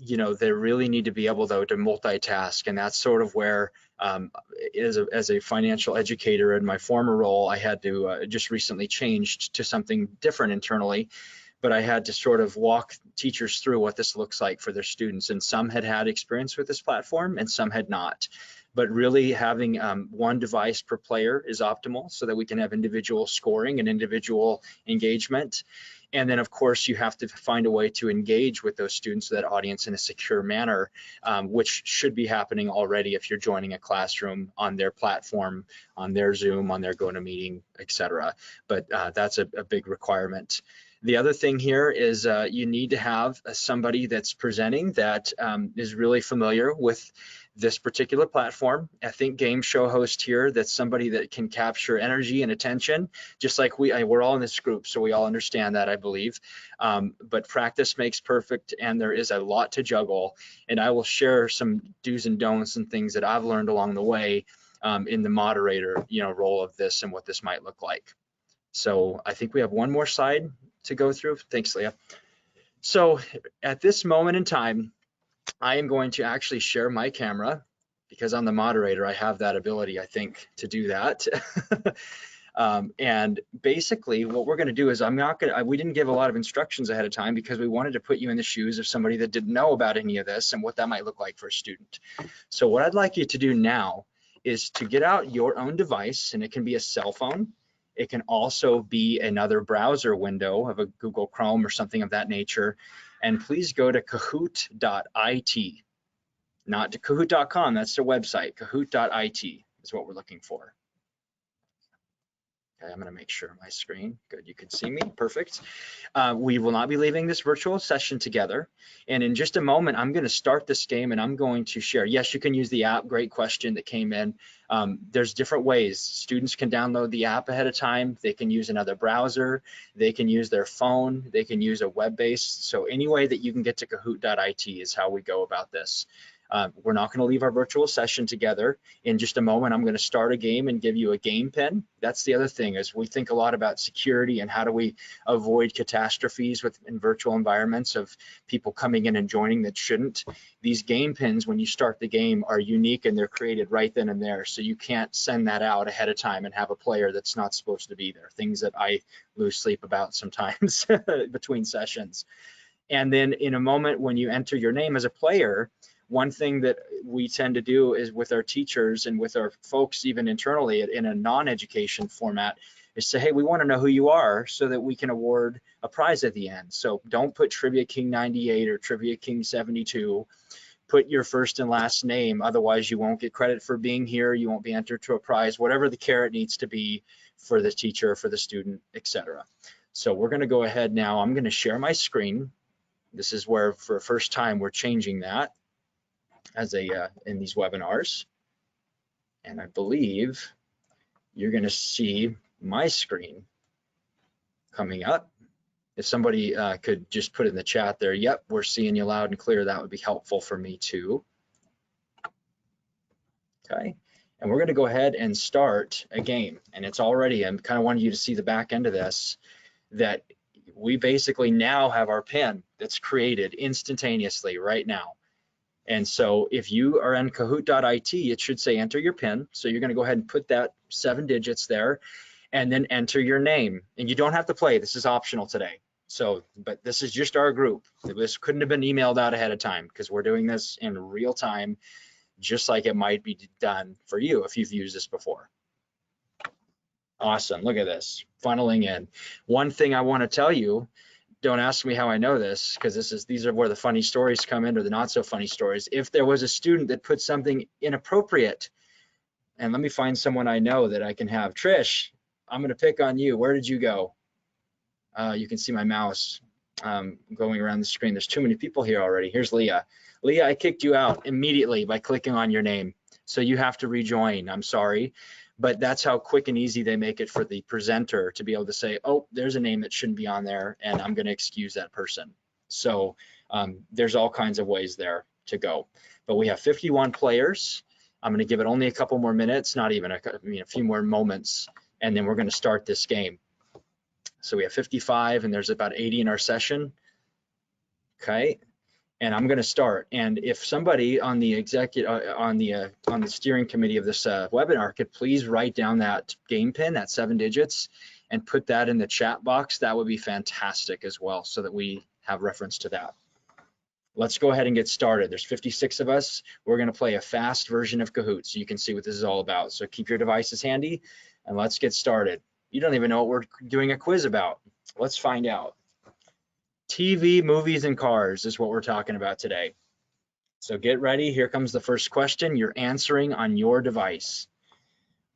You know, they really need to be able, though, to multitask, and that's sort of where, as a financial educator in my former role, I had to just recently changed to something different internally, but I had to sort of walk teachers through what this looks like for their students, and some had experience with this platform and some had not. But really having one device per player is optimal so that we can have individual scoring and individual engagement. And then, of course, you have to find a way to engage with those students, that audience, in a secure manner, which should be happening already if you're joining a classroom on their platform, on their Zoom, on their GoToMeeting, etc. But that's a big requirement. The other thing here is you need to have somebody that's presenting that is really familiar with this particular platform. I think game show host here, that's somebody that can capture energy and attention, just like we're all in this group, so we all understand that, I believe. But practice makes perfect, and there is a lot to juggle. And I will share some do's and don'ts and things that I've learned along the way in the moderator, role of this and what this might look like. So I think we have one more slide to go through. Thanks, Leah. So at this moment in time, I am going to actually share my camera because I'm the moderator. I have that ability, I think, to do that. And basically what we're going to do is we didn't give a lot of instructions ahead of time because we wanted to put you in the shoes of somebody that didn't know about any of this and what that might look like for a student. So what I'd like you to do now is to get out your own device, and it can be a cell phone. It can also be another browser window of a Google Chrome or something of that nature. And please go to kahoot.it, not to kahoot.com, that's the website. Kahoot.it is what we're looking for. Okay, I'm gonna make sure my screen, good, you can see me, perfect. We will not be leaving this virtual session together. And in just a moment, I'm gonna start this game and I'm going to share. Yes, you can use the app, great question that came in. There's different ways. Students can download the app ahead of time. They can use another browser. They can use their phone. They can use a web-based. So any way that you can get to kahoot.it is how we go about this. We're not going to leave our virtual session together. In just a moment, I'm going to start a game and give you a game pin. That's the other thing, is we think a lot about security and how do we avoid catastrophes in virtual environments of people coming in and joining that shouldn't. These game pins, when you start the game, are unique and they're created right then and there. So you can't send that out ahead of time and have a player that's not supposed to be there. Things that I lose sleep about sometimes between sessions. And then in a moment when you enter your name as a player, one thing that we tend to do is with our teachers and with our folks, even internally in a non-education format, is say, hey, we want to know who you are so that we can award a prize at the end. So don't put Trivia King 98 or Trivia King 72. Put your first and last name, otherwise you won't get credit for being here. You won't be entered to a prize, whatever the carrot needs to be for the teacher, for the student, etc. So we're going to go ahead now. I'm going to share my screen. This is where, for the first time, we're changing that as in these webinars, and I believe you're going to see my screen coming up. If somebody could just put in the chat there, yep, we're seeing you loud and clear, that would be helpful for me too. Okay, and we're going to go ahead and start a game, and it's already, I kind of wanted you to see the back end of this, that we basically now have our pin that's created instantaneously right now. And so if you are in kahoot.it, it should say enter your PIN. So you're going to go ahead and put that 7 digits there and then enter your name. And you don't have to play. This is optional today. So, but this is just our group. This couldn't have been emailed out ahead of time because we're doing this in real time, just like it might be done for you if you've used this before. Awesome. Look at this funneling in. One thing I want to tell you, don't ask me how I know this, because these are where the funny stories come in, or the not so funny stories. If there was a student that put something inappropriate, and let me find someone I know that I can have. Trish, I'm going to pick on you. Where did you go? You can see my mouse. going around the screen. There's too many people here already. Here's Leah. Leah, I kicked you out immediately by clicking on your name. So you have to rejoin. I'm sorry. But that's how quick and easy they make it for the presenter to be able to say, oh, there's a name that shouldn't be on there, and I'm going to excuse that person. So there's all kinds of ways there to go. But we have 51 players. I'm going to give it only a couple more minutes, not even a few more moments, and then we're going to start this game. So we have 55, and there's about 80 in our session. Okay, and I'm going to start. And if somebody on the on the steering committee of this webinar could please write down that game pin, that 7 digits, and put that in the chat box, that would be fantastic as well, so that we have reference to that. Let's go ahead and get started. There's 56 of us. We're going to play a fast version of Kahoot so you can see what this is all about. So keep your devices handy and let's get started. You don't even know what we're doing a quiz about. Let's find out. TV, movies, and cars is what we're talking about today. So get ready. Here comes the first question. You're answering on your device.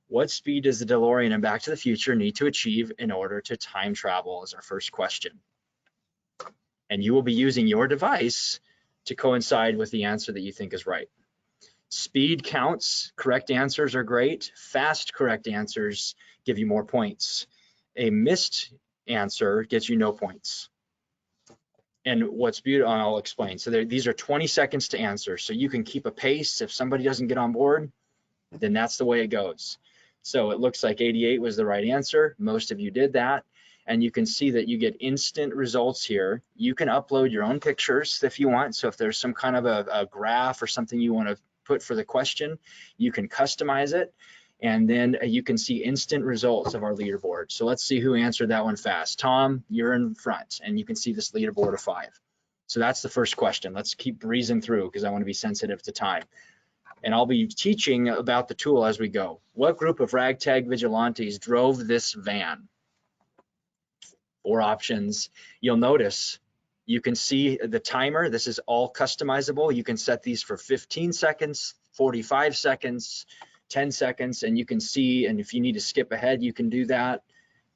What speed does the DeLorean in Back to the Future need to achieve in order to time travel is our first question. And you will be using your device to coincide with the answer that you think is right. Speed counts. Correct answers are great. Fast correct answers give you more points. A missed answer gets you no points. And what's beautiful, I'll explain. So these are 20 seconds to answer. So you can keep a pace. If somebody doesn't get on board, then that's the way it goes. So it looks like 88 was the right answer. Most of you did that. And you can see that you get instant results here. You can upload your own pictures if you want. So if there's some kind of a graph or something you want to put for the question, you can customize it. And then you can see instant results of our leaderboard. So let's see who answered that one fast. Tom, you're in front, and you can see this leaderboard of 5. So that's the first question. Let's keep breezing through because I want to be sensitive to time. And I'll be teaching about the tool as we go. What group of ragtag vigilantes drove this van? 4 options. You'll notice you can see the timer. This is all customizable. You can set these for 15 seconds, 45 seconds, 10 seconds, and you can see, and if you need to skip ahead, you can do that.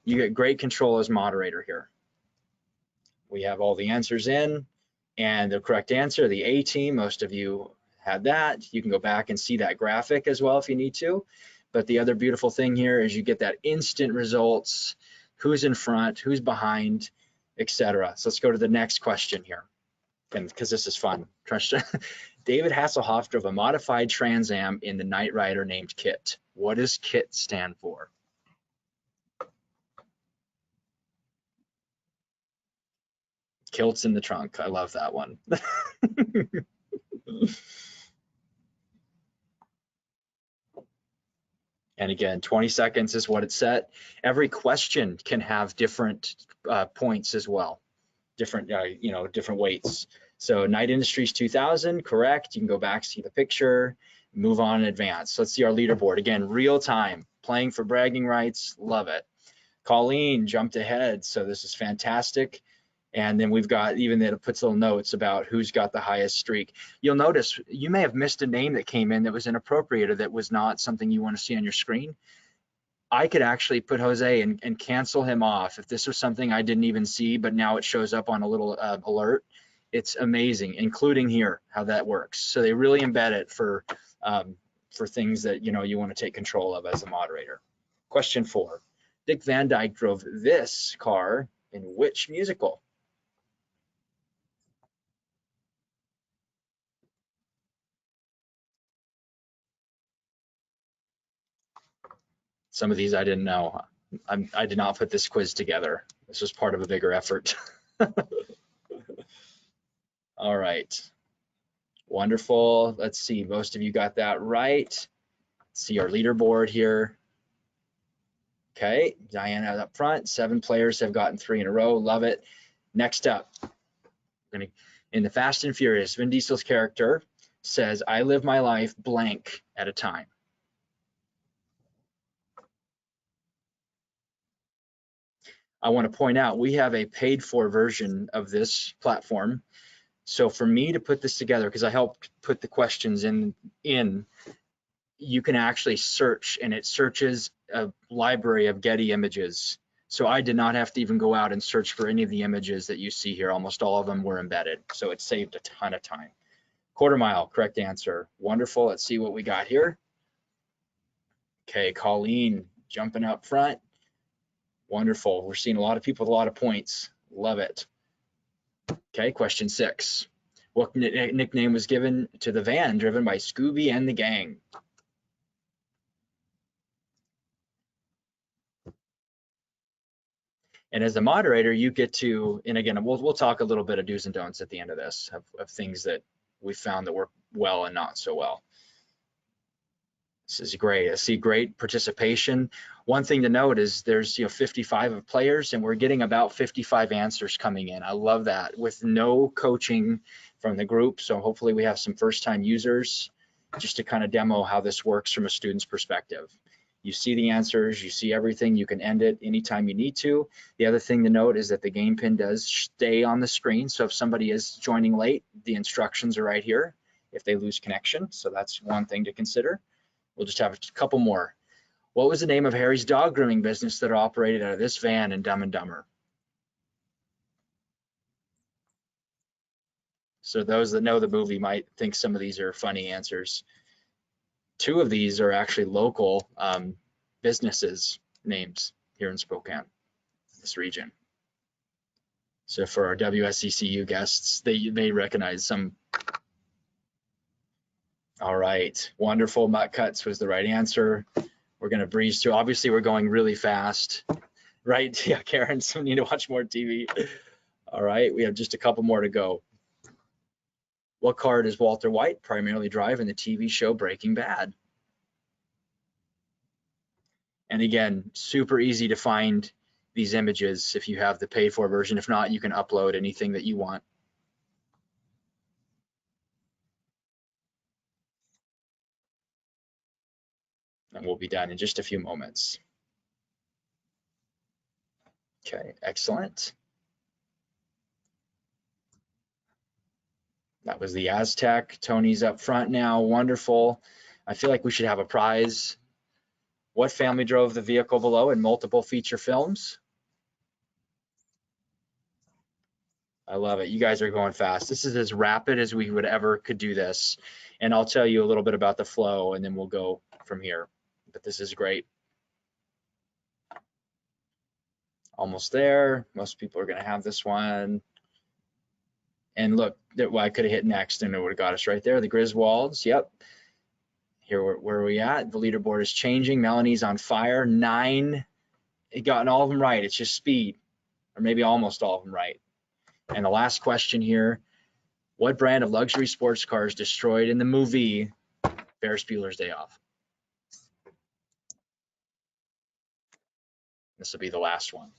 You get great control as moderator here. We have all the answers in, and the correct answer, the A team, most of you had that. You can go back and see that graphic as well if you need to. But the other beautiful thing here is you get that instant results, who's in front, who's behind, etc. So let's go to the next question here, and because this is fun. David Hasselhoff drove a modified Trans Am in the Knight Rider named Kit. What does Kit stand for? Kilts in the trunk. I love that one. And again, 20 seconds is what it's set. Every question can have different points as well, different, different weights. So Knight Industries 2000, correct. You can go back, see the picture, move on and advance. So let's see our leaderboard. Again, real time, playing for bragging rights, love it. Colleen jumped ahead, so this is fantastic. And then we've got, even that it puts little notes about who's got the highest streak. You'll notice you may have missed a name that came in that was inappropriate or that was not something you want to see on your screen. I could actually put Jose and cancel him off if this was something I didn't even see, but now it shows up on a little alert. It's amazing, including here, how that works. So they really embed it for things that you want to take control of as a moderator. Question 4. Dick Van Dyke drove this car in which musical? Some of these I didn't know. I did not put this quiz together. This was part of a bigger effort. All right. Wonderful. Let's see. Most of you got that right. Let's see our leaderboard here. Okay. Diana up front. 7 players have gotten 3 in a row. Love it. Next up, in the Fast and Furious, Vin Diesel's character says, I live my life blank at a time. I want to point out we have a paid for version of this platform. So for me to put this together, because I helped put the questions in, you can actually search, and it searches a library of Getty images So I did not have to even go out and search for any of the images that you see here. Almost all of them were embedded. So it saved a ton of time. Quarter mile, correct answer. Wonderful. Let's see what we got here. Okay, Colleen jumping up front. Wonderful. We're seeing a lot of people with a lot of points. Love it. Okay, question 6. What nickname was given to the van driven by Scooby and the gang? And as the moderator, you get to, and again, we'll talk a little bit of do's and don'ts at the end of this, of things that we found that work well and not so well. This is great. I see great participation. One thing to note is there's 55 players, and we're getting about 55 answers coming in. I love that, with no coaching from the group. So hopefully we have some first-time users just to kind of demo how this works from a student's perspective. You see the answers, you see everything, you can end it anytime you need to. The other thing to note is that the game pin does stay on the screen. So if somebody is joining late, the instructions are right here if they lose connection. So that's one thing to consider. We'll just have a couple more. What was the name of Harry's dog grooming business that operated out of this van in Dumb and Dumber? So those that know the movie might think some of these are funny answers. 2 of these are actually local businesses names here in Spokane, this region. So for our WSECU guests, they may recognize some. All right, wonderful. Mutt Cuts was the right answer. We're gonna breeze through. Obviously, we're going really fast, right? Yeah, Karen, so we need to watch more TV. All right, we have just a couple more to go. What car does Walter White primarily drive in the TV show Breaking Bad? And again, super easy to find these images if you have the paid for version. If not, you can upload anything that you want. And we'll be done in just a few moments. Okay, excellent. That was the Aztec. Tony's up front now, wonderful. I feel like we should have a prize. What family drove the vehicle below in multiple feature films? I love it. You guys are going fast. This is as rapid as we would ever could do this. And I'll tell you a little bit about the flow and then we'll go from here. But this is great. Almost there. Most people are going to have this one. And look, well, I could have hit next and it would have got us right there. The Griswolds, yep. Here, where are we at? The leaderboard is changing. Melanie's on fire. 9. It gotten all of them right. It's just speed, or maybe almost all of them right. And the last question here, what brand of luxury sports cars destroyed in the movie Ferris Bueller's Day Off? This will be the last one.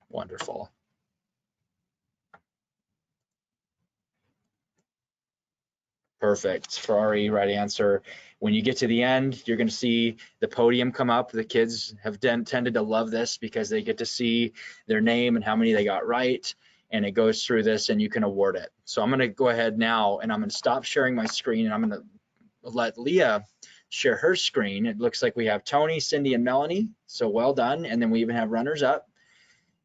Wonderful. Perfect. Ferrari, right answer. When you get to the end, you're going to see the podium come up. The kids have tended to love this because they get to see their name and how many they got right. And it goes through this and you can award it. So I'm going to go ahead now and I'm going to stop sharing my screen and I'm going to let Leah share her screen. It looks like we have Tony, Cindy, and Melanie. So well done. And then we even have runners up.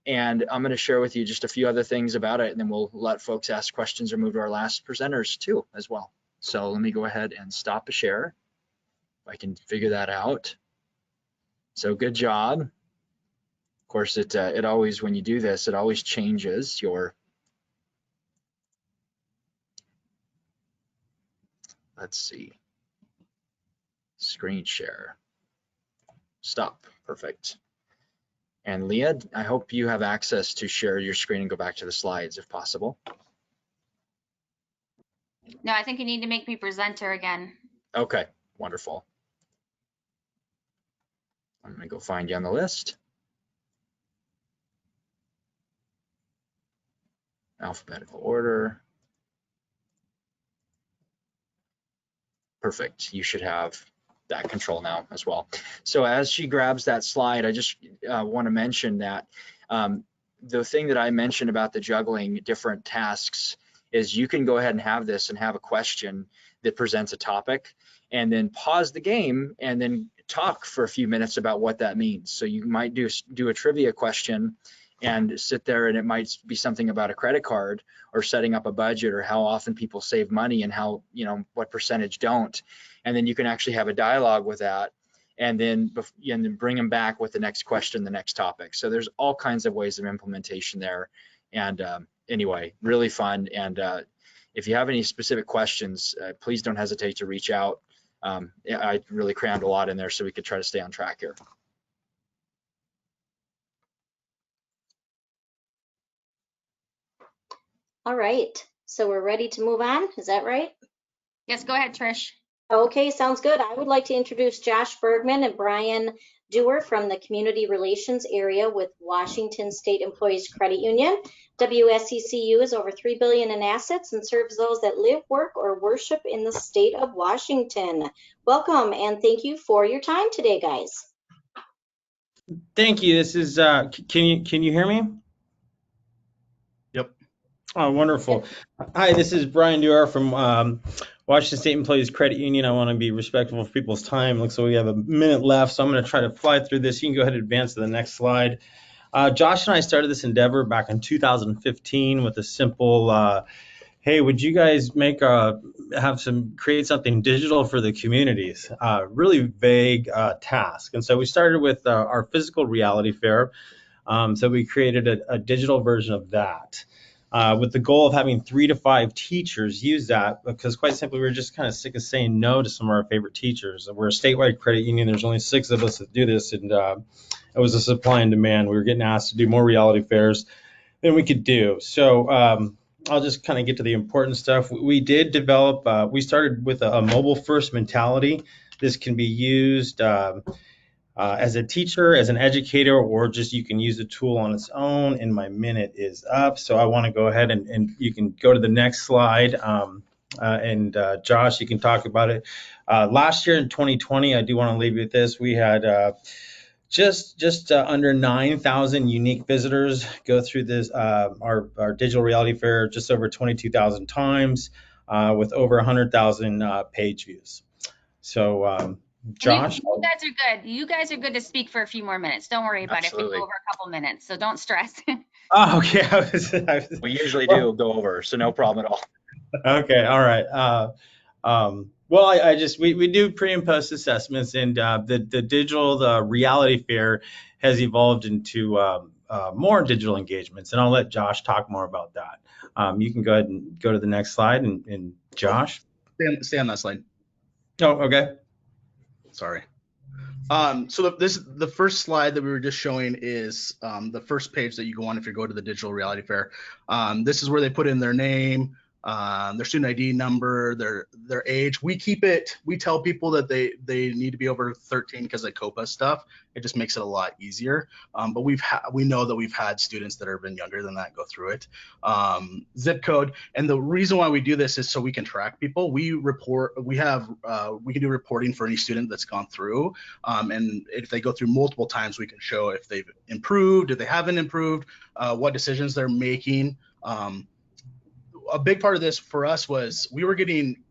And I'm going to share with you just a few other things about it. And then we'll let folks ask questions or move to our last presenters too as well. So let me go ahead and stop a share. If I can figure that out. So good job. Of course, it always, when you do this, it always changes your, let's see, screen share. Stop, perfect. And Leah, I hope you have access to share your screen and go back to the slides if possible.
No, I think you need to make me presenter again.
Okay, wonderful. I'm gonna go find you on the list. Alphabetical order. Perfect, you should have that control now as well. So as she grabs that slide, I just want to mention that the thing that I mentioned about the juggling different tasks is you can go ahead and have this and have a question that presents a topic, and then pause the game and then talk for a few minutes about what that means. So you might do a trivia question and sit there, and it might be something about a credit card or setting up a budget or how often people save money and how, what percentage don't. And then you can actually have a dialogue with that, and then bring them back with the next question, the next topic. So there's all kinds of ways of implementation there. And anyway, really fun. And if you have any specific questions, please don't hesitate to reach out. I really crammed a lot in there so we could try to stay on track here.
All right, so we're ready to move on. Is that right?
Yes, go ahead, Trish.
Okay, sounds good. I would like to introduce Josh Bergman and Brian Dewar from the Community Relations area with Washington State Employees Credit Union. WSECU is over $3 billion in assets and serves those that live, work, or worship in the state of Washington. Welcome, and thank you for your time today, guys.
Thank you. This is, can you hear me?
Yep.
Oh, wonderful. Hi, this is Brian Dewar from Washington State Employees Credit Union. I want to be respectful of people's time. Looks like we have a minute left, so I'm going to try to fly through this. You can go ahead and advance to the next slide. Josh and I started this endeavor back in 2015 with a simple, hey, would you guys create something digital for the communities? Really vague task. And so we started with our physical reality fair. So we created a digital version of that. With the goal of having 3 to 5 teachers use that, because quite simply, we were just kind of sick of saying no to some of our favorite teachers. We're a statewide credit union. There's only 6 of us that do this, and it was a supply and demand. We were getting asked to do more reality fairs than we could do. So I'll just kind of get to the important stuff. We did develop, we started with a mobile first mentality. This can be used as a teacher, as an educator, or just you can use the tool on its own. And my minute is up, so I want to go ahead and you can go to the next slide. Josh, you can talk about it. Last year in 2020, I do want to leave you with this. We had just under 9,000 unique visitors go through this our digital reality fair just over 22,000 times with over 100,000 page views. So Josh,
you guys are good. You guys are good to speak for a few more minutes. Don't worry about it if we go over a couple minutes. So don't stress.
Oh, okay.
We usually do go over, so no problem at all.
Okay, all right. Well, we do pre and post assessments, and the digital reality fair has evolved into more digital engagements, and I'll let Josh talk more about that. You can go ahead and go to the next slide, and Josh.
Stay on that slide.
Oh, okay.
Sorry. So the first slide that we were just showing is the first page that you go on if you go to the digital reality fair. This is where they put in their name, their student ID number, their age. We tell people that they need to be over 13 because of COPA stuff. It just makes it a lot easier. But we know that we've had students that have been younger than that go through it. Zip code, and the reason why we do this is so we can track people. We can do reporting for any student that's gone through, and if they go through multiple times, we can show if they've improved, if they haven't improved, what decisions they're making. A big part of this for us was we were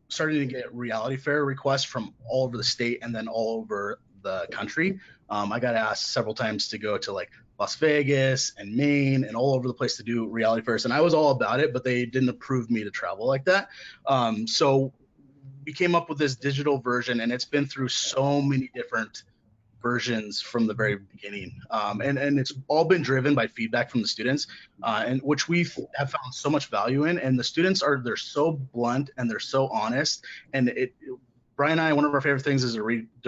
starting to get reality fair requests from all over the state and then all over the country. I got asked several times to go to like Las Vegas and Maine and all over the place to do reality fairs, and I was all about it, but they didn't approve me to travel like that. So we came up with this digital version, and it's been through so many different versions from the very beginning, and it's all been driven by feedback from the students, and which we have found so much value in. And the students they're so blunt and they're so honest, and Brian and I, one of our favorite things is to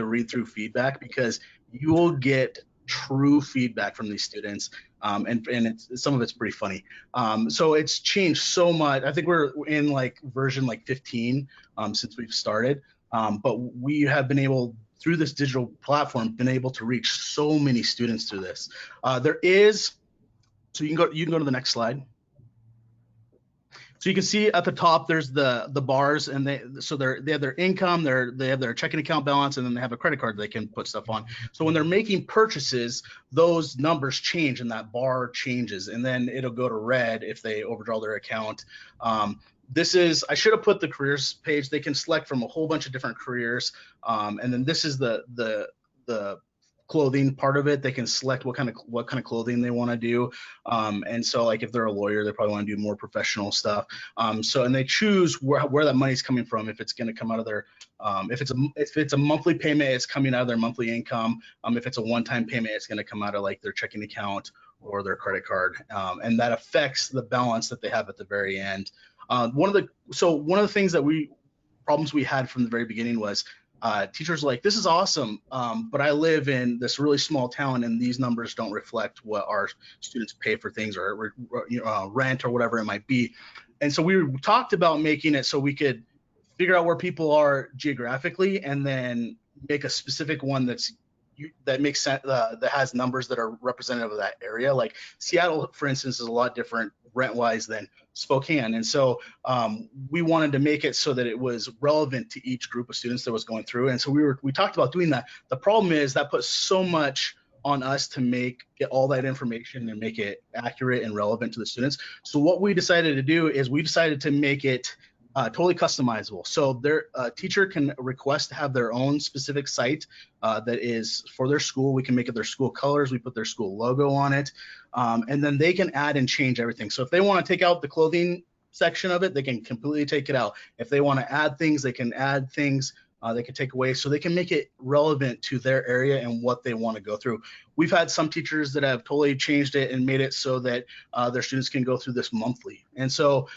read through feedback, because you will get true feedback from these students, and some of it's pretty funny. So it's changed so much. I think we're in like version 15 since we've started, but we have been able, through this digital platform, been able to reach so many students through this. So you can go to the next slide. So you can see at the top there's the bars, and they have their income, they have their checking account balance, and then they have a credit card they can put stuff on. So when they're making purchases, those numbers change and that bar changes, and then it'll go to red if they overdraw their account. This is, I should have put the careers page. They can select from a whole bunch of different careers. And then this is the clothing part of it. They can select what kind of clothing they want to do. And so like if they're a lawyer, they probably want to do more professional stuff. And they choose where that money's coming from. If it's going to come out of their, if it's a monthly payment, it's coming out of their monthly income. If it's a one-time payment, it's going to come out of like their checking account or their credit card. And that affects the balance that they have at the very end. One of the things problems we had from the very beginning was teachers were like, this is awesome, but I live in this really small town and these numbers don't reflect what our students pay for things or rent or whatever it might be. And so we talked about making it so we could figure out where people are geographically and then make a specific one that makes sense, that has numbers that are representative of that area. Like Seattle, for instance, is a lot different rent-wise than Spokane. And so we wanted to make it so that it was relevant to each group of students that was going through. And so we talked about doing that. The problem is that puts so much on us to get all that information and make it accurate and relevant to the students. So what we decided to do is we decided to make it totally customizable. So their teacher can request to have their own specific site that is for their school. We can make it their school colors. We put their school logo on it. And then they can add and change everything. So if they want to take out the clothing section of it, they can completely take it out. If they want to add things, they can add things. They can take away, so they can make it relevant to their area and what they want to go through. We've had some teachers that have totally changed it and made it so that their students can go through this monthly. And so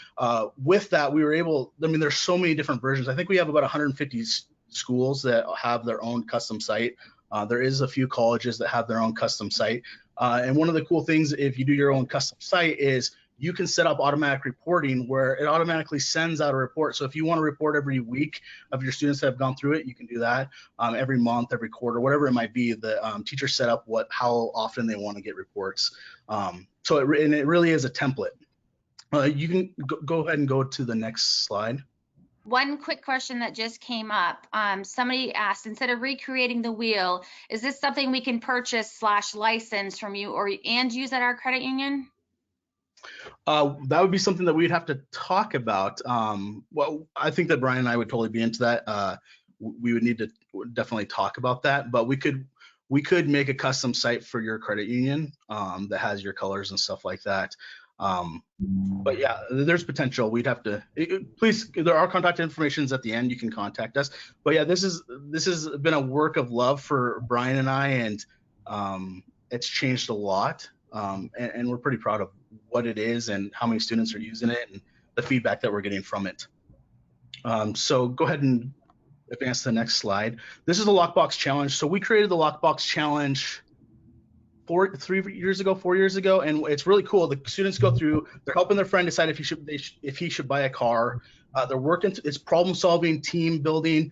with that, we were able, there's so many different versions. I think we have about 150 schools that have their own custom site. There is a few colleges that have their own custom site. And one of the cool things, if you do your own custom site, is you can set up automatic reporting where it automatically sends out a report. So if you want to report every week of your students that have gone through it, you can do that every month, every quarter, whatever it might be. The teacher set up how often they want to get reports. So it really is a template. You can go ahead and go to the next slide.
One quick question that just came up. Somebody asked, instead of recreating the wheel, is this something we can purchase / license from you and use at our credit union?
That would be something that we'd have to talk about. Well, I think that Brian and I would totally be into that. We would need to definitely talk about that, but we could make a custom site for your credit union that has your colors and stuff like that. But yeah, there's potential. We'd have to, please, there are contact informations at the end. You can contact us. But yeah, this has been a work of love for Brian and I, and it's changed a lot. And we're pretty proud of what it is and how many students are using it and the feedback that we're getting from it. So go ahead and advance to the next slide. This is the Lockbox Challenge. So we created the Lockbox Challenge 4 years ago, and it's really cool. The students go through, they're helping their friend decide if he should buy a car. They're working, it's problem solving, team building.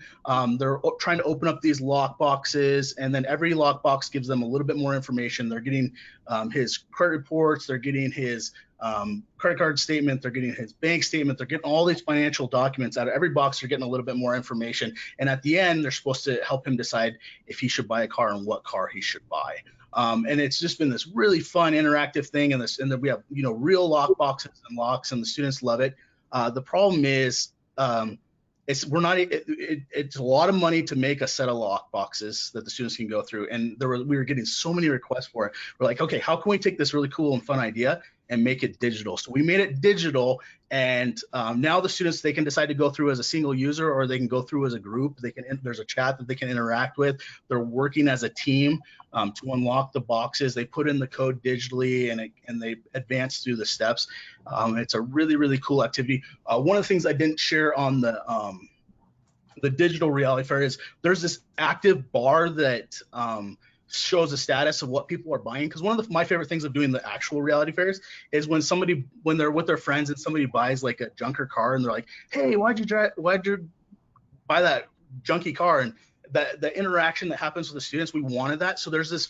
They're trying to open up these lock boxes, and then every lockbox gives them a little bit more information. They're getting his credit reports, they're getting his credit card statement, they're getting his bank statement, they're getting all these financial documents. Out of every box, they're getting a little bit more information. And at the end, they're supposed to help him decide if he should buy a car and what car he should buy. And it's just been this really fun interactive thing, and then we have real lock boxes and locks, and the students love it. The problem is it's a lot of money to make a set of lock boxes that the students can go through, and we were getting so many requests for it. We're like, okay, how can we take this really cool and fun idea and make it digital? So we made it digital, and now the students, they can decide to go through as a single user, or they can go through as a group. There's a chat that they can interact with. They're working as a team to unlock the boxes. They put in the code digitally, and they advance through the steps. It's a really, really cool activity. One of the things I didn't share on the digital reality fair is there's this active bar that shows the status of what people are buying. Because one of my favorite things of doing the actual reality fairs is when they're with their friends and somebody buys like a junker car, and they're like, hey, why'd you buy that junky car? And the interaction that happens with the students, we wanted that. So there's this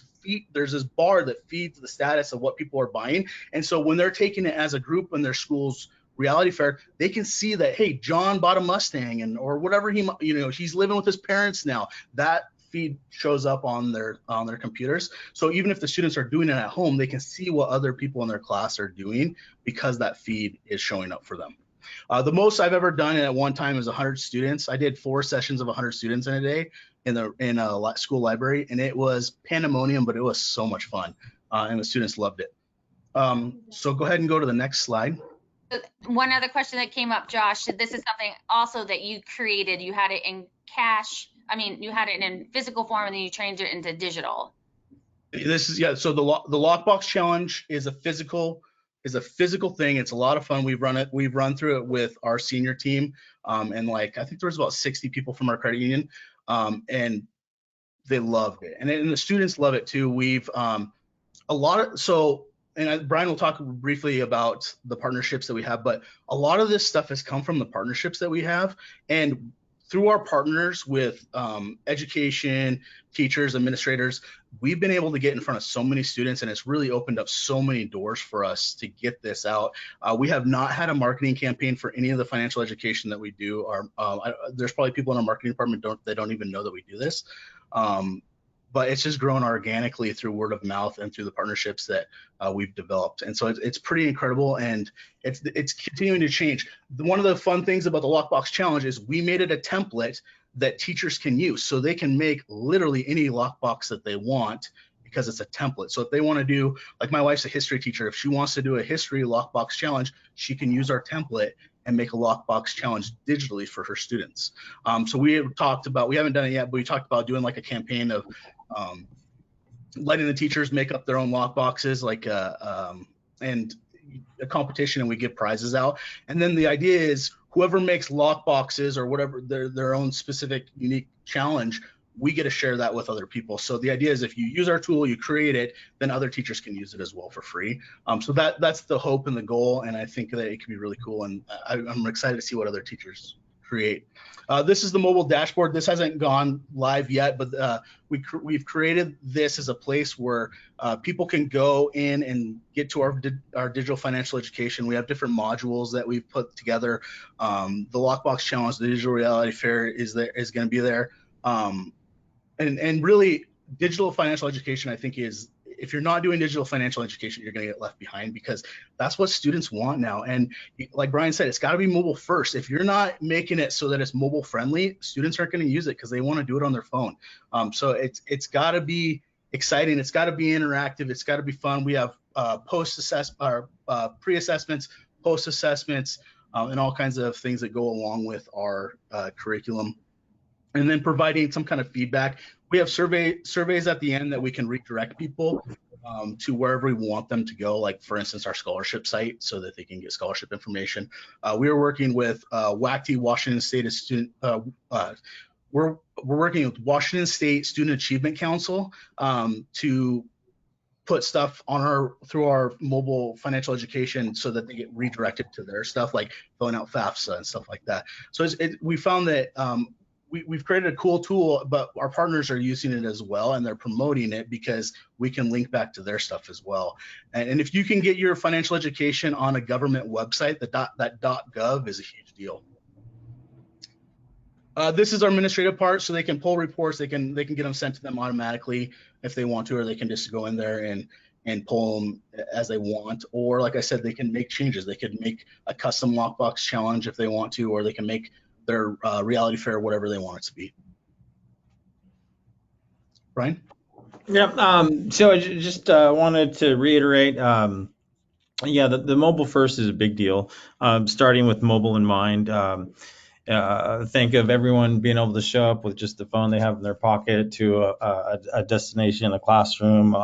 bar that feeds the status of what people are buying. And so when they're taking it as a group in their school's reality fair, they can see that, hey, John bought a Mustang, or whatever he's living with his parents now. That feed shows up on their computers. So even if the students are doing it at home, they can see what other people in their class are doing because that feed is showing up for them. The most I've ever done at one time is 100 students. I did 4 sessions of 100 students in a day in a school library, and it was pandemonium, but it was so much fun, and the students loved it. So go ahead and go to the next slide.
One other question that came up, Josh, this is something also that you created. You had it in cash. I mean, you had it in physical form, and then you changed it into digital.
This is, yeah. So the lockbox challenge is a physical thing. It's a lot of fun. We've run through it with our senior team, and like I think there was about 60 people from our credit union, and they loved it, and the students love it too. We've Brian will talk briefly about the partnerships that we have, but a lot of this stuff has come from the partnerships that we have, and through our partners with education, teachers, administrators, we've been able to get in front of so many students, and it's really opened up so many doors for us to get this out. We have not had a marketing campaign for any of the financial education that we do. There's probably people in our marketing department that don't even know that we do this. But it's just grown organically through word of mouth and through the partnerships that we've developed. And so it's pretty incredible, and it's continuing to change. One of the fun things about the Lockbox Challenge is we made it a template that teachers can use, so they can make literally any lockbox that they want because it's a template. So if they want to do, like my wife's a history teacher, if she wants to do a history lockbox challenge, she can use our template and make a lockbox challenge digitally for her students. So we have talked about, we haven't done it yet, but we talked about doing like a campaign of letting the teachers make up their own lock boxes, like and a competition, and we give prizes out. And then the idea is whoever makes lock boxes or whatever their own specific unique challenge, we get to share that with other people. So the idea is if you use our tool, you create it, then other teachers can use it as well for free. So that's the hope and the goal, and I think that it can be really cool, and I'm excited to see what other teachers create. This is the mobile dashboard. This hasn't gone live yet, but we've created this as a place where people can go in and get to our digital financial education. We have different modules that we've put together. The Lockbox Challenge, the Digital Reality Fair is going to be there. And really, digital financial education, I think, is, if you're not doing digital financial education, you're going to get left behind, because that's what students want now. And like Brian said, it's got to be mobile first. If you're not making it so that it's mobile friendly, students aren't going to use it because they want to do it on their phone. So it's got to be exciting. It's got to be interactive. It's got to be fun. We have pre-assessments, post-assessments, and all kinds of things that go along with our curriculum. And then providing some kind of feedback. We have surveys at the end that we can redirect people to wherever we want them to go, like for instance our scholarship site, so that they can get scholarship information. We are working with WACT, Washington State Student. We're working with Washington State Student Achievement Council to put stuff on through our mobile financial education, so that they get redirected to their stuff, like filling out FAFSA and stuff like that. So we found that we've created a cool tool, but our partners are using it as well, and they're promoting it because we can link back to their stuff as well. And if you can get your financial education on a government website, that .gov is a huge deal. This is our administrative part, so they can pull reports. They can get them sent to them automatically if they want to, or they can just go in there and pull them as they want. Or like I said, they can make changes. They could make a custom lockbox challenge if they want to, or they can make their reality fair, whatever they want it to be. Brian?
Yeah, so I just wanted to reiterate, yeah, the mobile first is a big deal, starting with mobile in mind. Think of everyone being able to show up with just the phone they have in their pocket to a destination, a classroom,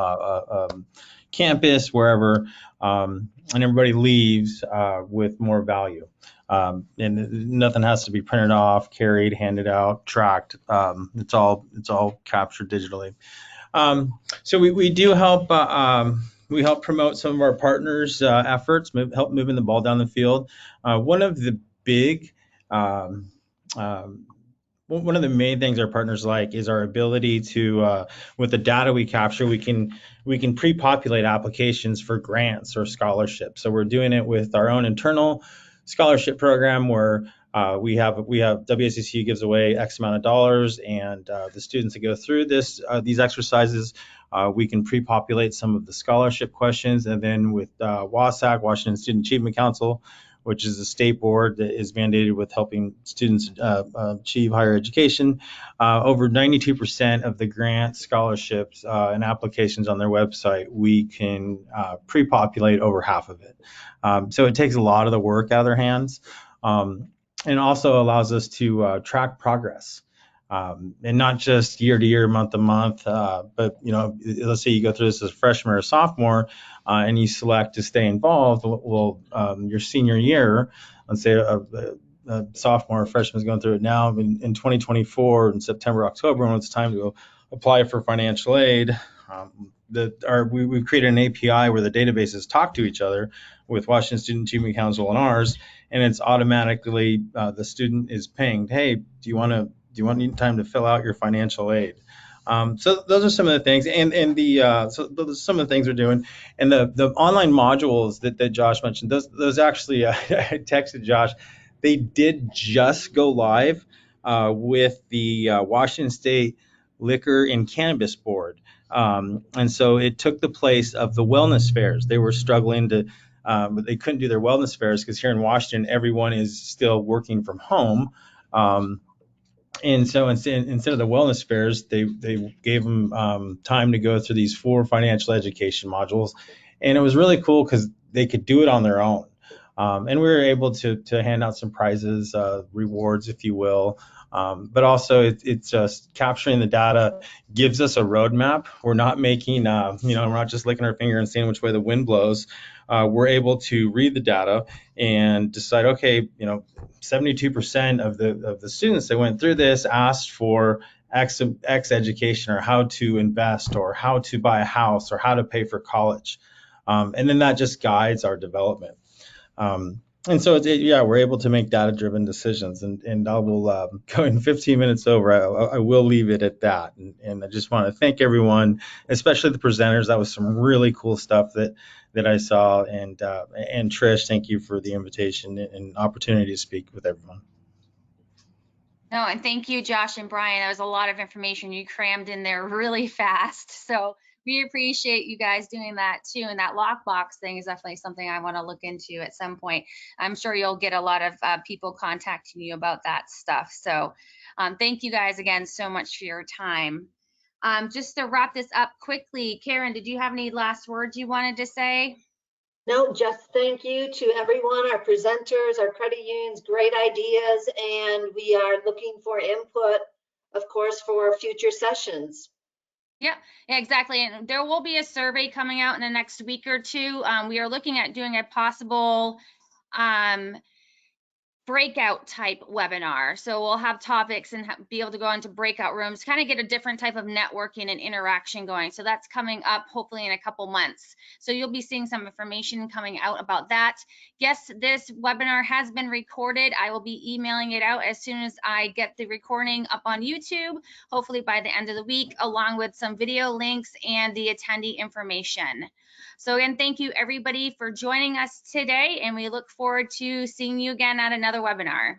campus, wherever, and everybody leaves with more value. And nothing has to be printed off, carried, handed out, tracked. It's all captured digitally. So we do help. We help promote some of our partners' efforts, help moving the ball down the field. One of the main things our partners like is our ability to, with the data we capture, we can pre-populate applications for grants or scholarships. So we're doing it with our own internal scholarship program where we have WSCC gives away X amount of dollars, and the students that go through these exercises, we can pre-populate some of the scholarship questions, and then with WASAC, Washington Student Achievement Council, which is a state board that is mandated with helping students achieve higher education. Over 92% of the grants, scholarships, and applications on their website, we can pre-populate over half of it. So it takes a lot of the work out of their hands, and also allows us to track progress. And not just year to year, month to month, but let's say you go through this as a freshman or a sophomore, and you select to stay involved. Well, your senior year, let's say a sophomore or freshman is going through it now. In 2024, in September, October, when it's time to apply for financial aid, we've created an API where the databases talk to each other with Washington Student Achievement Council and ours, and it's automatically the student is pinged, hey, do you want time to fill out your financial aid? So those are some of the things, and so those are some of the things we're doing. And the online modules that Josh mentioned, those actually, I texted Josh, they did just go live with the Washington State Liquor and Cannabis Board. And so it took the place of the wellness fairs. They were struggling to, but they couldn't do their wellness fairs because here in Washington, everyone is still working from home. And so instead of the wellness fairs, they gave them time to go through these 4 financial education modules. And it was really cool because they could do it on their own. And we were able to hand out some prizes, rewards, if you will. But also it's just capturing the data gives us a roadmap. We're not making, we're not just licking our finger and seeing which way the wind blows. We're able to read the data and decide, okay, 72% of the students that went through this asked for X education, or how to invest, or how to buy a house, or how to pay for college. And then that just guides our development. And so, we're able to make data-driven decisions. And I will go in 15 minutes over. I will leave it at that. And I just want to thank everyone, especially the presenters. That was some really cool stuff that I saw. And Trish, thank you for the invitation and opportunity to speak with everyone.
No, and thank you, Josh and Brian. That was a lot of information you crammed in there really fast. So we appreciate you guys doing that too. And that lockbox thing is definitely something I want to look into at some point. I'm sure you'll get a lot of people contacting you about that stuff. So thank you guys again so much for your time. Just to wrap this up quickly, Karen, did you have any last words you wanted to say?
No, just thank you to everyone, our presenters, our credit unions, great ideas, and we are looking for input, of course, for future sessions.
Yeah, exactly. And there will be a survey coming out in the next week or two. We are looking at doing a possible breakout type webinar. So we'll have topics and be able to go into breakout rooms, kind of get a different type of networking and interaction going. So that's coming up hopefully in a couple months. So you'll be seeing some information coming out about that. Yes, this webinar has been recorded. I will be emailing it out as soon as I get the recording up on YouTube, hopefully by the end of the week, along with some video links and the attendee information. So again, thank you everybody for joining us today, and we look forward to seeing you again at another webinar.